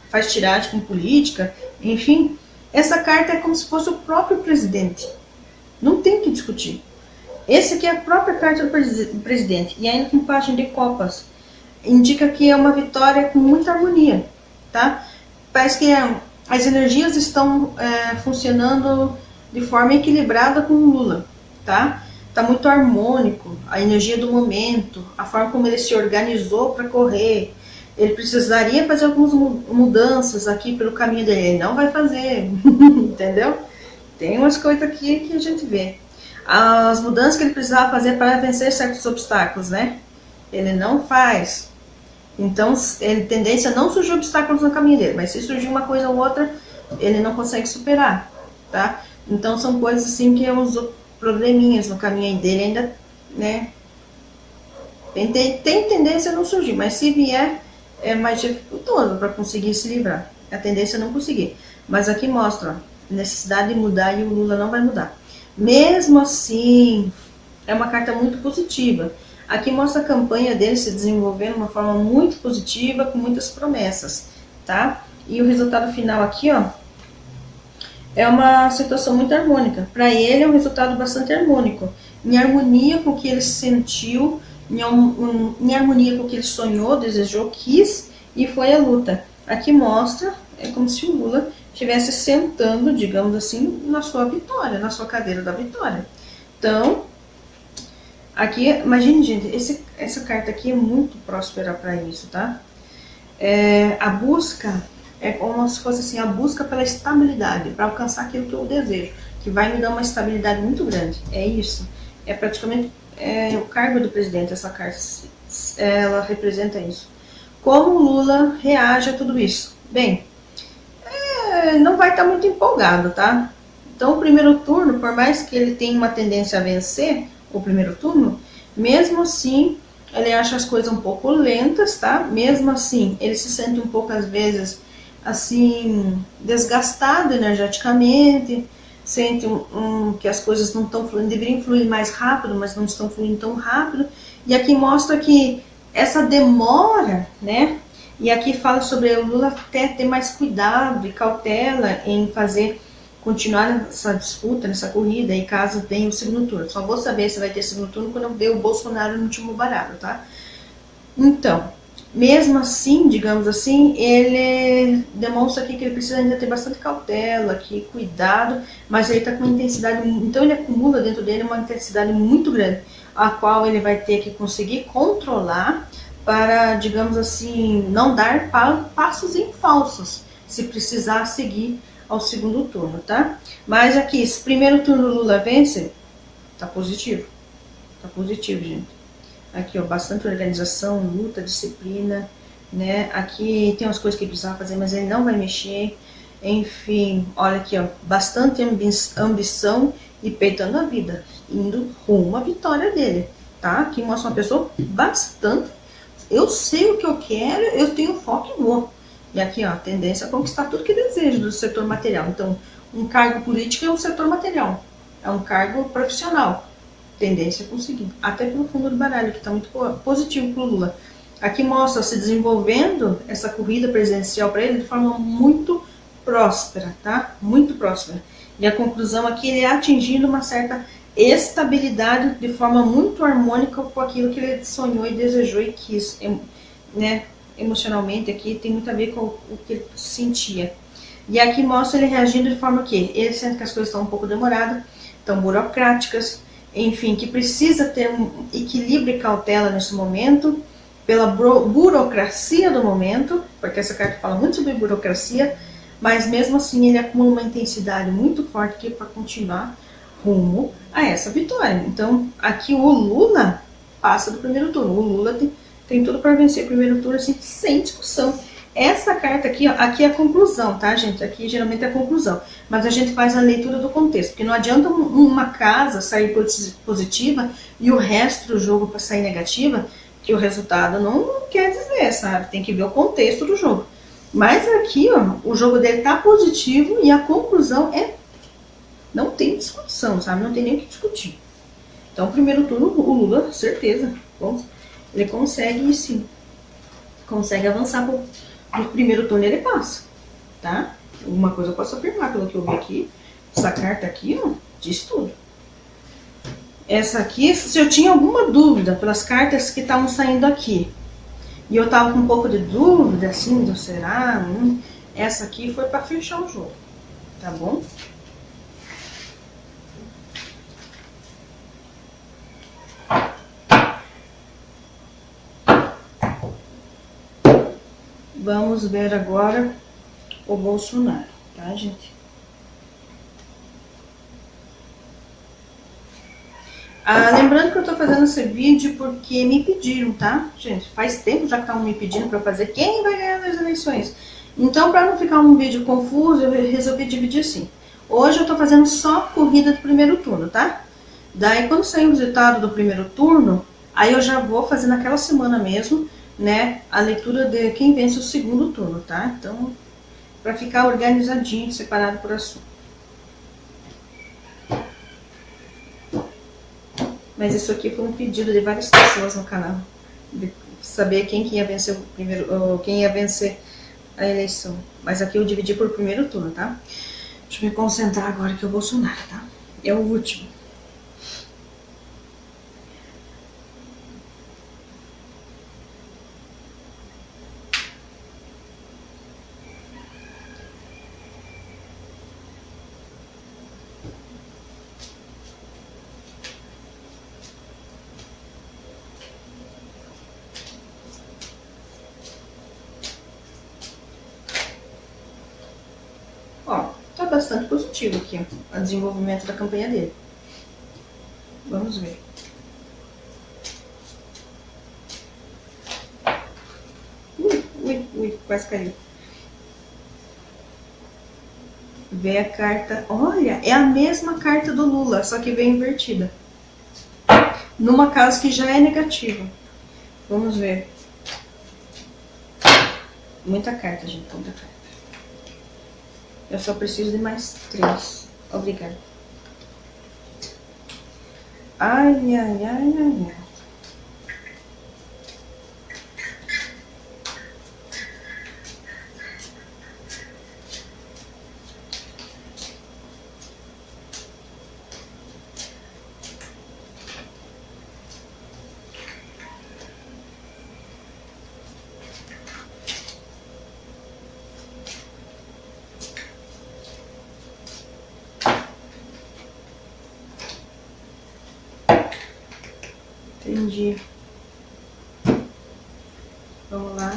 faz tiragem com política, enfim, essa carta é como se fosse o próprio presidente. Não tem o que discutir. Esse aqui é a própria carta do presidente, e ainda com página de copas. indica que é uma vitória com muita harmonia, tá? Parece que as energias estão funcionando de forma equilibrada com o Lula, tá? Tá muito harmônico, a energia do momento, a forma como ele se organizou para correr. Ele precisaria fazer algumas mudanças aqui pelo caminho dele, ele não vai fazer, entendeu? Tem umas coisas aqui que a gente vê. As mudanças que ele precisava fazer para vencer certos obstáculos, né? Ele não faz. Então, ele tendência a não surgir obstáculos no caminho dele, mas se surgir uma coisa ou outra, ele não consegue superar, tá? Então, são coisas assim que uns probleminhas no caminho dele ainda, né? Tem tendência a não surgir, mas se vier, é mais dificultoso para conseguir se livrar. A tendência é não conseguir. Mas aqui mostra, ó, necessidade de mudar e o Lula não vai mudar. Mesmo assim, é uma carta muito positiva. Aqui mostra a campanha dele se desenvolvendo de uma forma muito positiva, com muitas promessas, tá? E o resultado final aqui, ó, é uma situação muito harmônica. Para ele é um resultado bastante harmônico, em harmonia com o que ele sentiu, em harmonia com o que ele sonhou, desejou, quis, e foi a luta. Aqui mostra, é como se o Lula estivesse sentando, digamos assim, na sua vitória, na sua cadeira da vitória. Então, aqui, imagine, gente, essa carta aqui é muito próspera para isso, tá? A busca é como se fosse assim, a busca pela estabilidade, para alcançar aquilo que eu desejo, que vai me dar uma estabilidade muito grande. É isso. É praticamente o cargo do presidente, essa carta. Ela representa isso. Como o Lula reage a tudo isso? Bem, não vai estar muito empolgado, tá? Então, o primeiro turno, por mais que ele tenha uma tendência a vencer o primeiro turno, mesmo assim, ele acha as coisas um pouco lentas, tá? Mesmo assim, ele se sente um pouco, às vezes, assim, desgastado energeticamente, sente que as coisas não estão fluindo, deveriam fluir mais rápido, mas não estão fluindo tão rápido. E aqui mostra que essa demora, né? E aqui fala sobre o Lula até ter mais cuidado e cautela em continuar essa disputa, nessa corrida, e caso tenha o segundo turno. Só vou saber se vai ter segundo turno quando eu ver o Bolsonaro no último baralho, tá? Então, mesmo assim, digamos assim, ele demonstra aqui que ele precisa ainda ter bastante cautela, aqui, cuidado, mas ele está com uma intensidade, então ele acumula dentro dele uma intensidade muito grande, a qual ele vai ter que conseguir controlar para, digamos assim, não dar passos em falsos, se precisar seguir ao segundo turno, tá? Mas aqui, se primeiro turno Lula vence, tá positivo, gente. Aqui, ó, bastante organização, luta, disciplina, né? Aqui tem umas coisas que ele precisava fazer, mas ele não vai mexer. Enfim, olha aqui, ó, bastante ambição e peitando a vida, indo rumo à vitória dele, tá? Aqui mostra uma pessoa bastante, eu sei o que eu quero, eu tenho foco e vou. E aqui, ó, a tendência a conquistar tudo que deseja do setor material. Então, um cargo político é um setor material, é um cargo profissional. Tendência a conseguir, até pelo fundo do baralho, que está muito positivo para o Lula. Aqui mostra se desenvolvendo essa corrida presidencial para ele de forma muito próspera, tá? Muito próspera. E a conclusão aqui, ele é atingindo uma certa estabilidade de forma muito harmônica com aquilo que ele sonhou e desejou e quis, né? Emocionalmente aqui tem muito a ver com o que ele sentia. E aqui mostra ele reagindo de forma que ele sente que as coisas estão um pouco demoradas, estão burocráticas, enfim, que precisa ter um equilíbrio e cautela nesse momento, pela burocracia do momento, porque essa carta fala muito sobre burocracia, mas mesmo assim ele acumula uma intensidade muito forte aqui para continuar rumo a essa vitória. Então, aqui o Lula passa do primeiro turno, o Lula tem tudo para vencer o primeiro turno, assim, sem discussão. Essa carta aqui, ó, aqui é a conclusão, tá, gente? Aqui geralmente é a conclusão. Mas a gente faz a leitura do contexto, porque não adianta uma casa sair positiva e o resto do jogo para sair negativa, que o resultado não quer dizer, sabe? Tem que ver o contexto do jogo. Mas aqui, ó, o jogo dele tá positivo e a conclusão não tem discussão, sabe? Não tem nem o que discutir. Então, primeiro turno, o Lula, certeza, ele consegue, sim, consegue avançar no primeiro turno, ele passa, tá? Uma coisa eu posso afirmar, pelo que eu vi aqui, essa carta aqui, ó, diz tudo. Essa aqui, se eu tinha alguma dúvida pelas cartas que estavam saindo aqui, E eu tava com um pouco de dúvida, assim, do será? Essa aqui foi para fechar o jogo, tá bom? Vamos ver agora o Bolsonaro, tá, gente? Lembrando que eu tô fazendo esse vídeo porque me pediram, tá? Gente, faz tempo já que estavam me pedindo pra fazer quem vai ganhar nas eleições. Então, pra não ficar um vídeo confuso, eu resolvi dividir assim. Hoje eu tô fazendo só corrida do primeiro turno, tá? Daí, quando sair o resultado do primeiro turno, aí eu já vou fazer naquela semana mesmo, né, a leitura de quem vence o segundo turno, tá? Então, pra ficar organizadinho, separado por assunto. Mas isso aqui foi um pedido de várias pessoas no canal, de saber quem que ia vencer o primeiro, quem ia vencer a eleição. Mas aqui eu dividi por primeiro turno, tá? Deixa eu me concentrar agora que é o Bolsonaro, tá? É o último. Ó, tá bastante positivo aqui, o desenvolvimento da campanha dele. Vamos ver. Ui, quase caiu. Vê a carta, olha, é a mesma carta do Lula, só que vem invertida. Numa casa que já é negativa. Vamos ver. Muita carta, gente, muita carta. Eu só preciso de mais 3. Obrigada. Ai, ai, ai, ai, ai. Entendi. Vamos lá.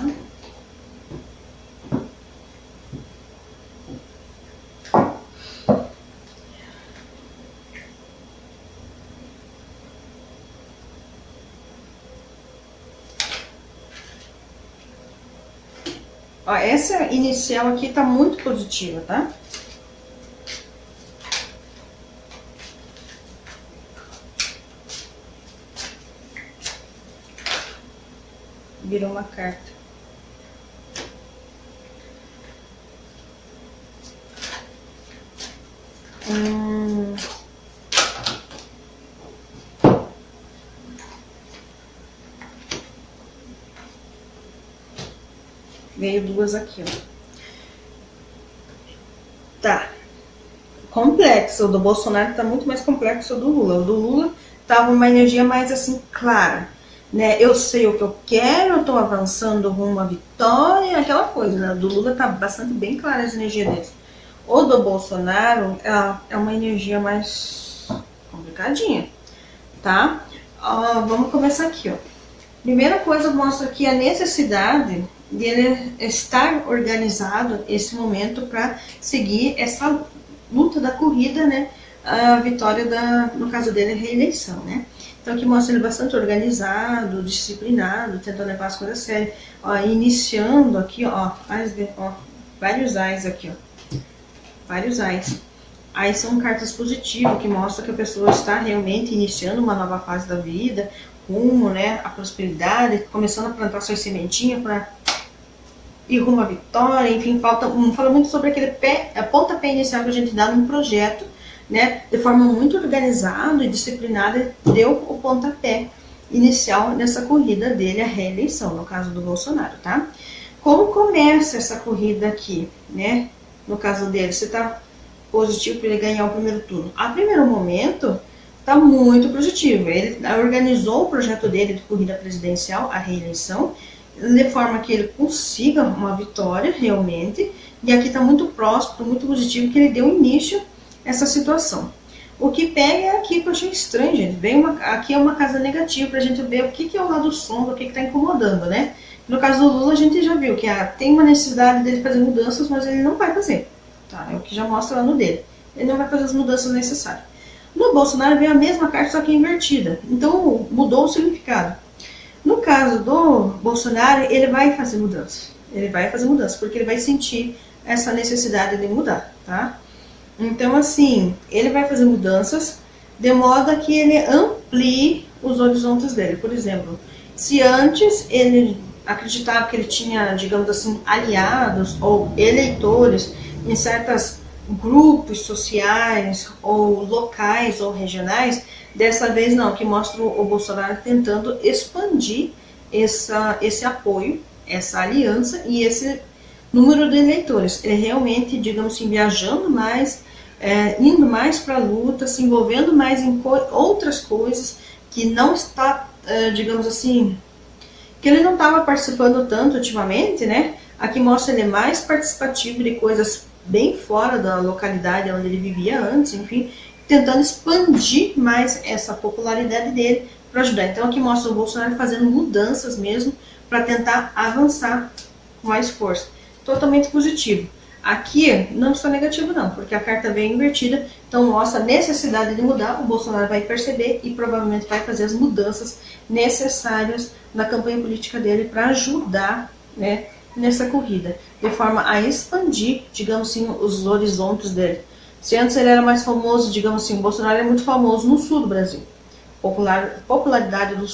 Ó, essa inicial aqui tá muito positiva, tá? Virou uma carta. Veio 2 aqui, ó. Tá. Complexo. O do Bolsonaro tá muito mais complexo do Lula. O do Lula tava uma energia mais assim, clara. Né? Eu sei o que eu quero, eu tô avançando rumo à vitória, aquela coisa, né? O do Lula tá bastante bem clara as energias deles. O do Bolsonaro é uma energia mais complicadinha, tá? Vamos começar aqui, ó. Primeira coisa, mostra aqui a necessidade de ele estar organizado esse momento para seguir essa luta da corrida, né? A vitória no caso dele, a reeleição, né? Então aqui mostra ele bastante organizado, disciplinado, tentando levar as coisas a sério. Ó, iniciando aqui, ó, vários ais aqui, ó. Vários ais. Aí são cartas positivas que mostram que a pessoa está realmente iniciando uma nova fase da vida, rumo, né, a prosperidade, começando a plantar suas sementinhas para ir rumo à vitória. Enfim, fala muito sobre aquele pontapé inicial que a gente dá num projeto, né, de forma muito organizada e disciplinada, deu o pontapé inicial nessa corrida dele, a reeleição, no caso do Bolsonaro, tá? Como começa essa corrida aqui, né? No caso dele, você tá positivo para ele ganhar o primeiro turno. A primeiro momento, tá muito positivo. Ele organizou o projeto dele de corrida presidencial, a reeleição, de forma que ele consiga uma vitória realmente. E aqui está muito próximo, muito positivo, que ele deu início a essa situação. O que pega é aqui que eu achei estranho, gente. Aqui é uma casa negativa, pra gente ver o que é o lado sombra, o que está incomodando, né? No caso do Lula, a gente já viu que tem uma necessidade dele fazer mudanças, mas ele não vai fazer. Tá? É o que já mostra lá no dele. Ele não vai fazer as mudanças necessárias. No Bolsonaro veio a mesma carta, só que invertida. Então mudou o significado. No caso do Bolsonaro, ele vai fazer mudanças. Ele vai fazer mudanças, porque ele vai sentir essa necessidade de mudar, tá? Então, assim, ele vai fazer mudanças de modo a que ele amplie os horizontes dele. Por exemplo, se antes ele acreditava que ele tinha, digamos assim, aliados ou eleitores em certos grupos sociais ou locais ou regionais, dessa vez não, que mostra o Bolsonaro tentando expandir esse apoio, essa aliança e esse número de eleitores. Ele realmente, digamos assim, viajando mais, indo mais para a luta, se envolvendo mais em outras coisas que não está, digamos assim, que ele não estava participando tanto ultimamente, né? Aqui mostra ele mais participativo de coisas bem fora da localidade onde ele vivia antes, enfim, tentando expandir mais essa popularidade dele para ajudar. Então aqui mostra o Bolsonaro fazendo mudanças mesmo para tentar avançar com mais força. Totalmente positivo. Aqui não está negativo não, porque a carta veio invertida, então mostra a necessidade de mudar, o Bolsonaro vai perceber e provavelmente vai fazer as mudanças necessárias na campanha política dele para ajudar, né, nessa corrida, de forma a expandir, digamos assim, os horizontes dele. Se antes ele era mais famoso, digamos assim, o Bolsonaro é muito famoso no sul do Brasil. Popularidade no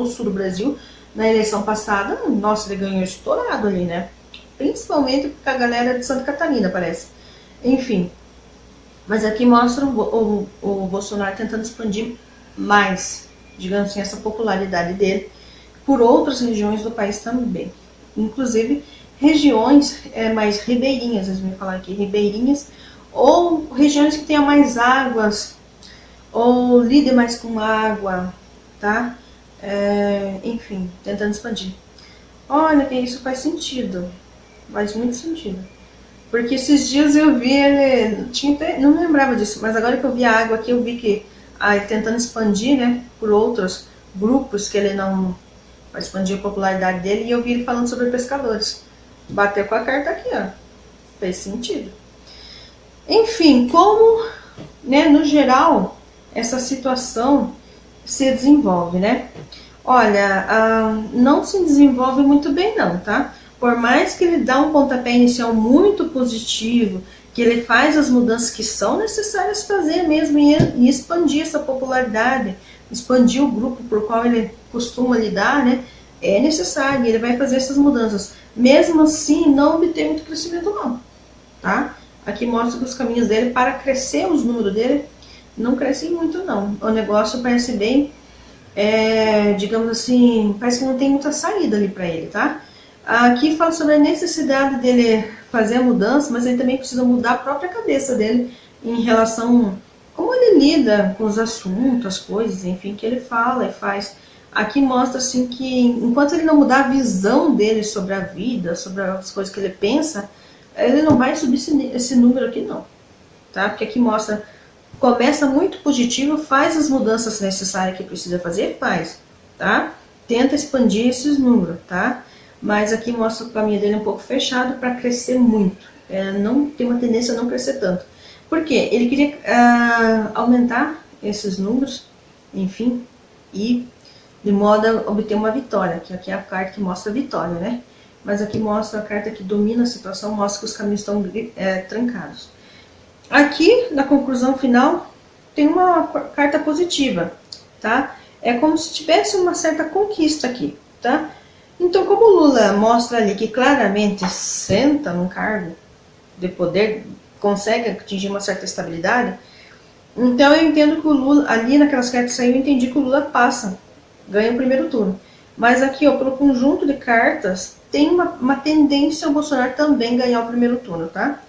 sul do Brasil, na eleição passada, nossa, ele ganhou estourado ali, né? Principalmente porque a galera de Santa Catarina, parece. Enfim, mas aqui mostra o Bolsonaro tentando expandir mais, digamos assim, essa popularidade dele por outras regiões do país também. Inclusive, regiões mais ribeirinhas, eles me falaram aqui, ribeirinhas, ou regiões que tenham mais águas, ou lidem mais com água, tá? Enfim, tentando expandir. Olha que isso faz sentido. Faz muito sentido. Porque esses dias eu vi ele, não lembrava disso, mas agora que eu vi a água aqui, eu vi que ele tentando expandir, né, por outros grupos que ele não vai expandir a popularidade dele, e eu vi ele falando sobre pescadores. Bateu com a carta aqui, ó. Fez sentido. Enfim, como, né, no geral, essa situação se desenvolve, né? Olha, não se desenvolve muito bem não, tá? Por mais que ele dá um pontapé inicial muito positivo, que ele faz as mudanças que são necessárias fazer mesmo e expandir essa popularidade, expandir o grupo por qual ele costuma lidar, né? É necessário, ele vai fazer essas mudanças. Mesmo assim, não obter muito crescimento não, tá? Aqui mostra que os caminhos dele para crescer os números dele não crescem muito não. O negócio parece bem, digamos assim, parece que não tem muita saída ali para ele, tá? Aqui fala sobre a necessidade dele fazer a mudança, mas ele também precisa mudar a própria cabeça dele em relação a como ele lida com os assuntos, as coisas, enfim, que ele fala e faz. Aqui mostra assim que enquanto ele não mudar a visão dele sobre a vida, sobre as coisas que ele pensa, ele não vai subir esse número aqui não, tá? Porque aqui mostra, começa muito positivo, faz as mudanças necessárias que precisa fazer, faz, tá? Tenta expandir esses números, tá? Mas aqui mostra o caminho dele um pouco fechado para crescer muito. Não tem uma tendência a não crescer tanto. Por quê? Ele queria aumentar esses números, enfim, e de modo a obter uma vitória, que aqui é a carta que mostra a vitória, né? Mas aqui mostra a carta que domina a situação, mostra que os caminhos estão trancados. Aqui, na conclusão final, tem uma carta positiva, tá? É como se tivesse uma certa conquista aqui, tá? Então, como o Lula mostra ali que claramente senta num cargo de poder, consegue atingir uma certa estabilidade, então eu entendo que o Lula, ali naquelas cartas que saiu, eu entendi que o Lula passa, ganha o primeiro turno. Mas aqui, ó, pelo conjunto de cartas, tem uma tendência ao Bolsonaro também ganhar o primeiro turno, tá?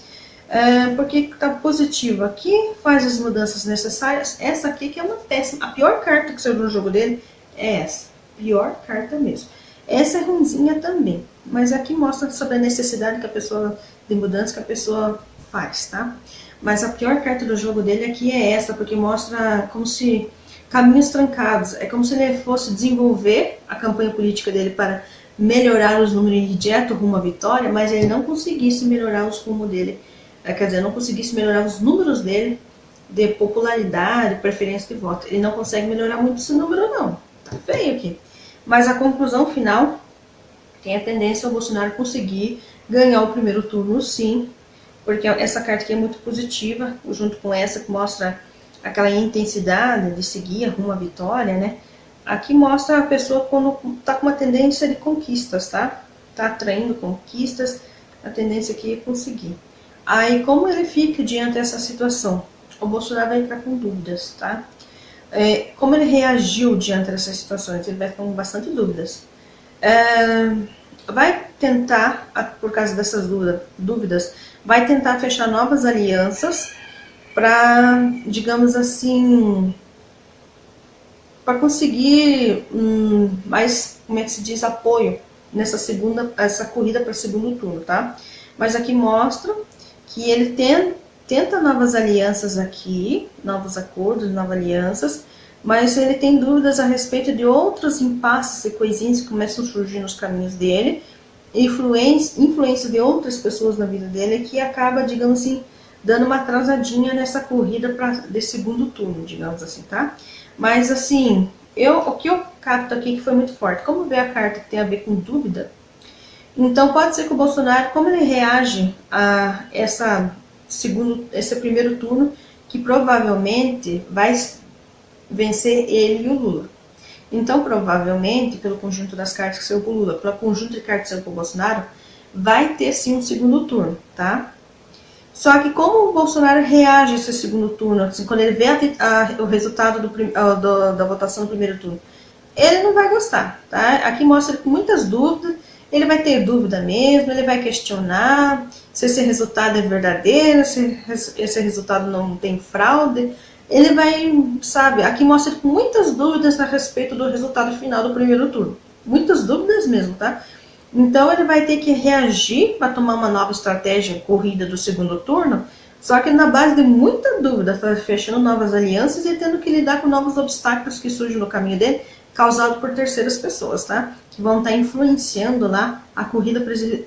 Porque tá positivo aqui, faz as mudanças necessárias. Essa aqui que é uma péssima, a pior carta que saiu no jogo dele é essa, pior carta mesmo. Essa é ruimzinha também, mas aqui mostra sobre a necessidade que a pessoa, de mudança que a pessoa faz, tá? Mas a pior carta do jogo dele aqui é essa, porque mostra como se caminhos trancados, é como se ele fosse desenvolver a campanha política dele para melhorar os números e ir direto rumo à vitória, mas ele não conseguisse melhorar os rumos dele, quer dizer, não conseguisse melhorar os números dele de popularidade, preferência de voto. Ele não consegue melhorar muito esse número não, tá feio aqui. Mas a conclusão final tem a tendência ao Bolsonaro conseguir ganhar o primeiro turno sim, porque essa carta aqui é muito positiva, junto com essa que mostra aquela intensidade de seguir rumo à vitória, né? Aqui mostra a pessoa quando tá com uma tendência de conquistas, tá? Tá atraindo conquistas, a tendência aqui é conseguir. Aí como ele fica diante dessa situação? O Bolsonaro vai entrar com dúvidas, tá? Como ele reagiu diante dessas situações? Ele vai com bastante dúvidas. Vai tentar, por causa dessas dúvidas, vai tentar fechar novas alianças para, digamos assim, para conseguir mais, como é que se diz, apoio essa corrida para o segundo turno, tá? Mas aqui mostra que ele tenta novas alianças aqui, novos acordos, novas alianças, mas ele tem dúvidas a respeito de outros impasses e coisinhas que começam a surgir nos caminhos dele, influência de outras pessoas na vida dele, que acaba, digamos assim, dando uma atrasadinha nessa corrida de segundo turno, digamos assim, tá? Mas assim, o que eu capto aqui que foi muito forte, como ver a carta que tem a ver com dúvida, então pode ser que o Bolsonaro, como ele reage a esse primeiro turno, que provavelmente vai vencer ele e o Lula. Então, provavelmente, pelo conjunto das cartas que saiu para o Lula, pelo conjunto de cartas que saiu para o Bolsonaro, vai ter sim um segundo turno, tá? Só que como o Bolsonaro reage a esse segundo turno, assim, quando ele vê o resultado da votação do primeiro turno, ele não vai gostar, tá? Aqui mostra ele com muitas dúvidas, ele vai ter dúvida mesmo, ele vai questionar se esse resultado é verdadeiro, se esse resultado não tem fraude. Ele vai, sabe, aqui mostra ele com muitas dúvidas a respeito do resultado final do primeiro turno. Muitas dúvidas mesmo, tá? Então ele vai ter que reagir para tomar uma nova estratégia corrida do segundo turno, só que na base de muita dúvida, fechando novas alianças e tendo que lidar com novos obstáculos que surgem no caminho dele, causados por terceiras pessoas, tá? Que vão estar influenciando lá a corrida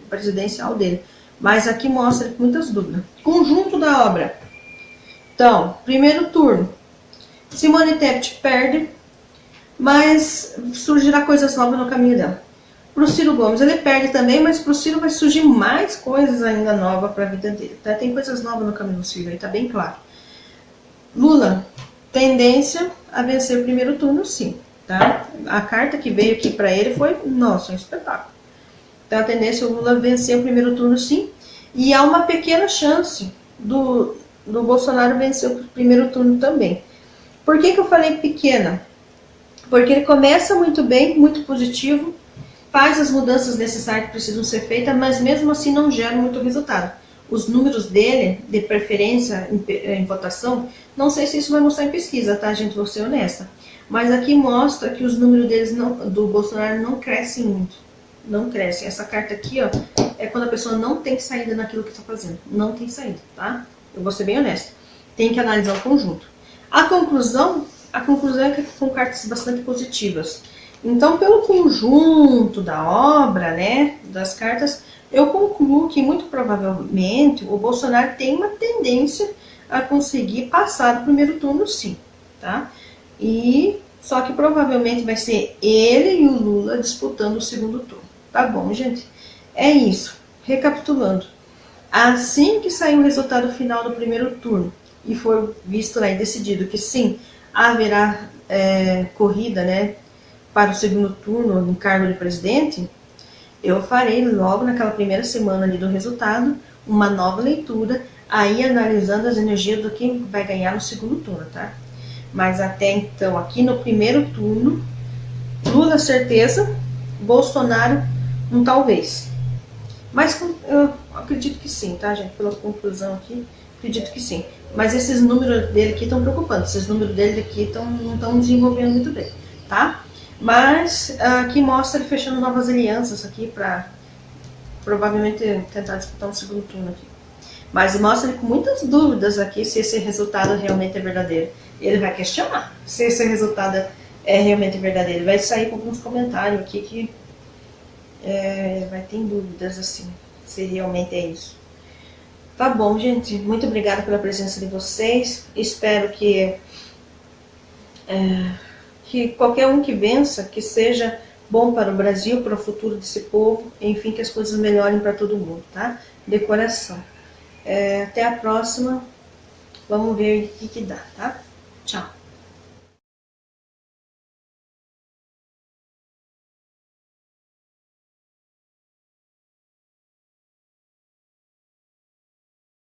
presidencial dele. Mas aqui mostra ele com muitas dúvidas. Conjunto da obra. Então, primeiro turno, Simone Tebet perde, mas surgirá coisas novas no caminho dela. Para o Ciro Gomes, ele perde também, mas para o Ciro vai surgir mais coisas ainda novas para a vida dele. Tá? Tem coisas novas no caminho do Ciro, aí tá bem claro. Lula, tendência a vencer o primeiro turno, sim. Tá? A carta que veio aqui para ele foi, nossa, um espetáculo. Então a tendência é o Lula vencer o primeiro turno, sim. E há uma pequena chance do Bolsonaro vencer o primeiro turno também. Por que eu falei pequena? Porque ele começa muito bem, muito positivo, faz as mudanças necessárias que precisam ser feitas, mas mesmo assim não gera muito resultado. Os números dele, de preferência em votação, não sei se isso vai mostrar em pesquisa, tá, gente? Vou ser honesta. Mas aqui mostra que os números do Bolsonaro não crescem muito. Não crescem. Essa carta aqui, ó, é quando a pessoa não tem saída naquilo que está fazendo. Não tem saída, tá? Eu vou ser bem honesta. Tem que analisar o conjunto. A conclusão é que são cartas bastante positivas. Então, pelo conjunto da obra, né, das cartas, eu concluo que muito provavelmente o Bolsonaro tem uma tendência a conseguir passar do primeiro turno, sim, tá? Só que provavelmente vai ser ele e o Lula disputando o segundo turno. Tá bom, gente? É isso. Recapitulando. Assim que sair o resultado final do primeiro turno e for visto lá e decidido que sim, haverá corrida, né, para o segundo turno no cargo de presidente, eu farei logo naquela primeira semana ali do resultado uma nova leitura, aí analisando as energias do que vai ganhar no segundo turno, tá? Mas até então, aqui no primeiro turno, Lula certeza, Bolsonaro um talvez. Mas eu acredito que sim, tá, gente? Pela conclusão aqui, acredito que sim. Mas esses números dele aqui estão preocupantes. Esses números dele aqui não estão desenvolvendo muito bem, tá? Mas aqui mostra ele fechando novas alianças aqui para provavelmente tentar disputar um segundo turno aqui. Mas mostra ele com muitas dúvidas aqui se esse resultado realmente é verdadeiro. Ele vai questionar se esse resultado é realmente verdadeiro. Ele vai sair com alguns comentários aqui que vai ter dúvidas assim, se realmente é isso. Tá bom, gente. Muito obrigada pela presença de vocês. Espero que qualquer um que vença, que seja bom para o Brasil, para o futuro desse povo, enfim, que as coisas melhorem para todo mundo, tá? De coração. Até a próxima. Vamos ver o que dá, tá? Tchau.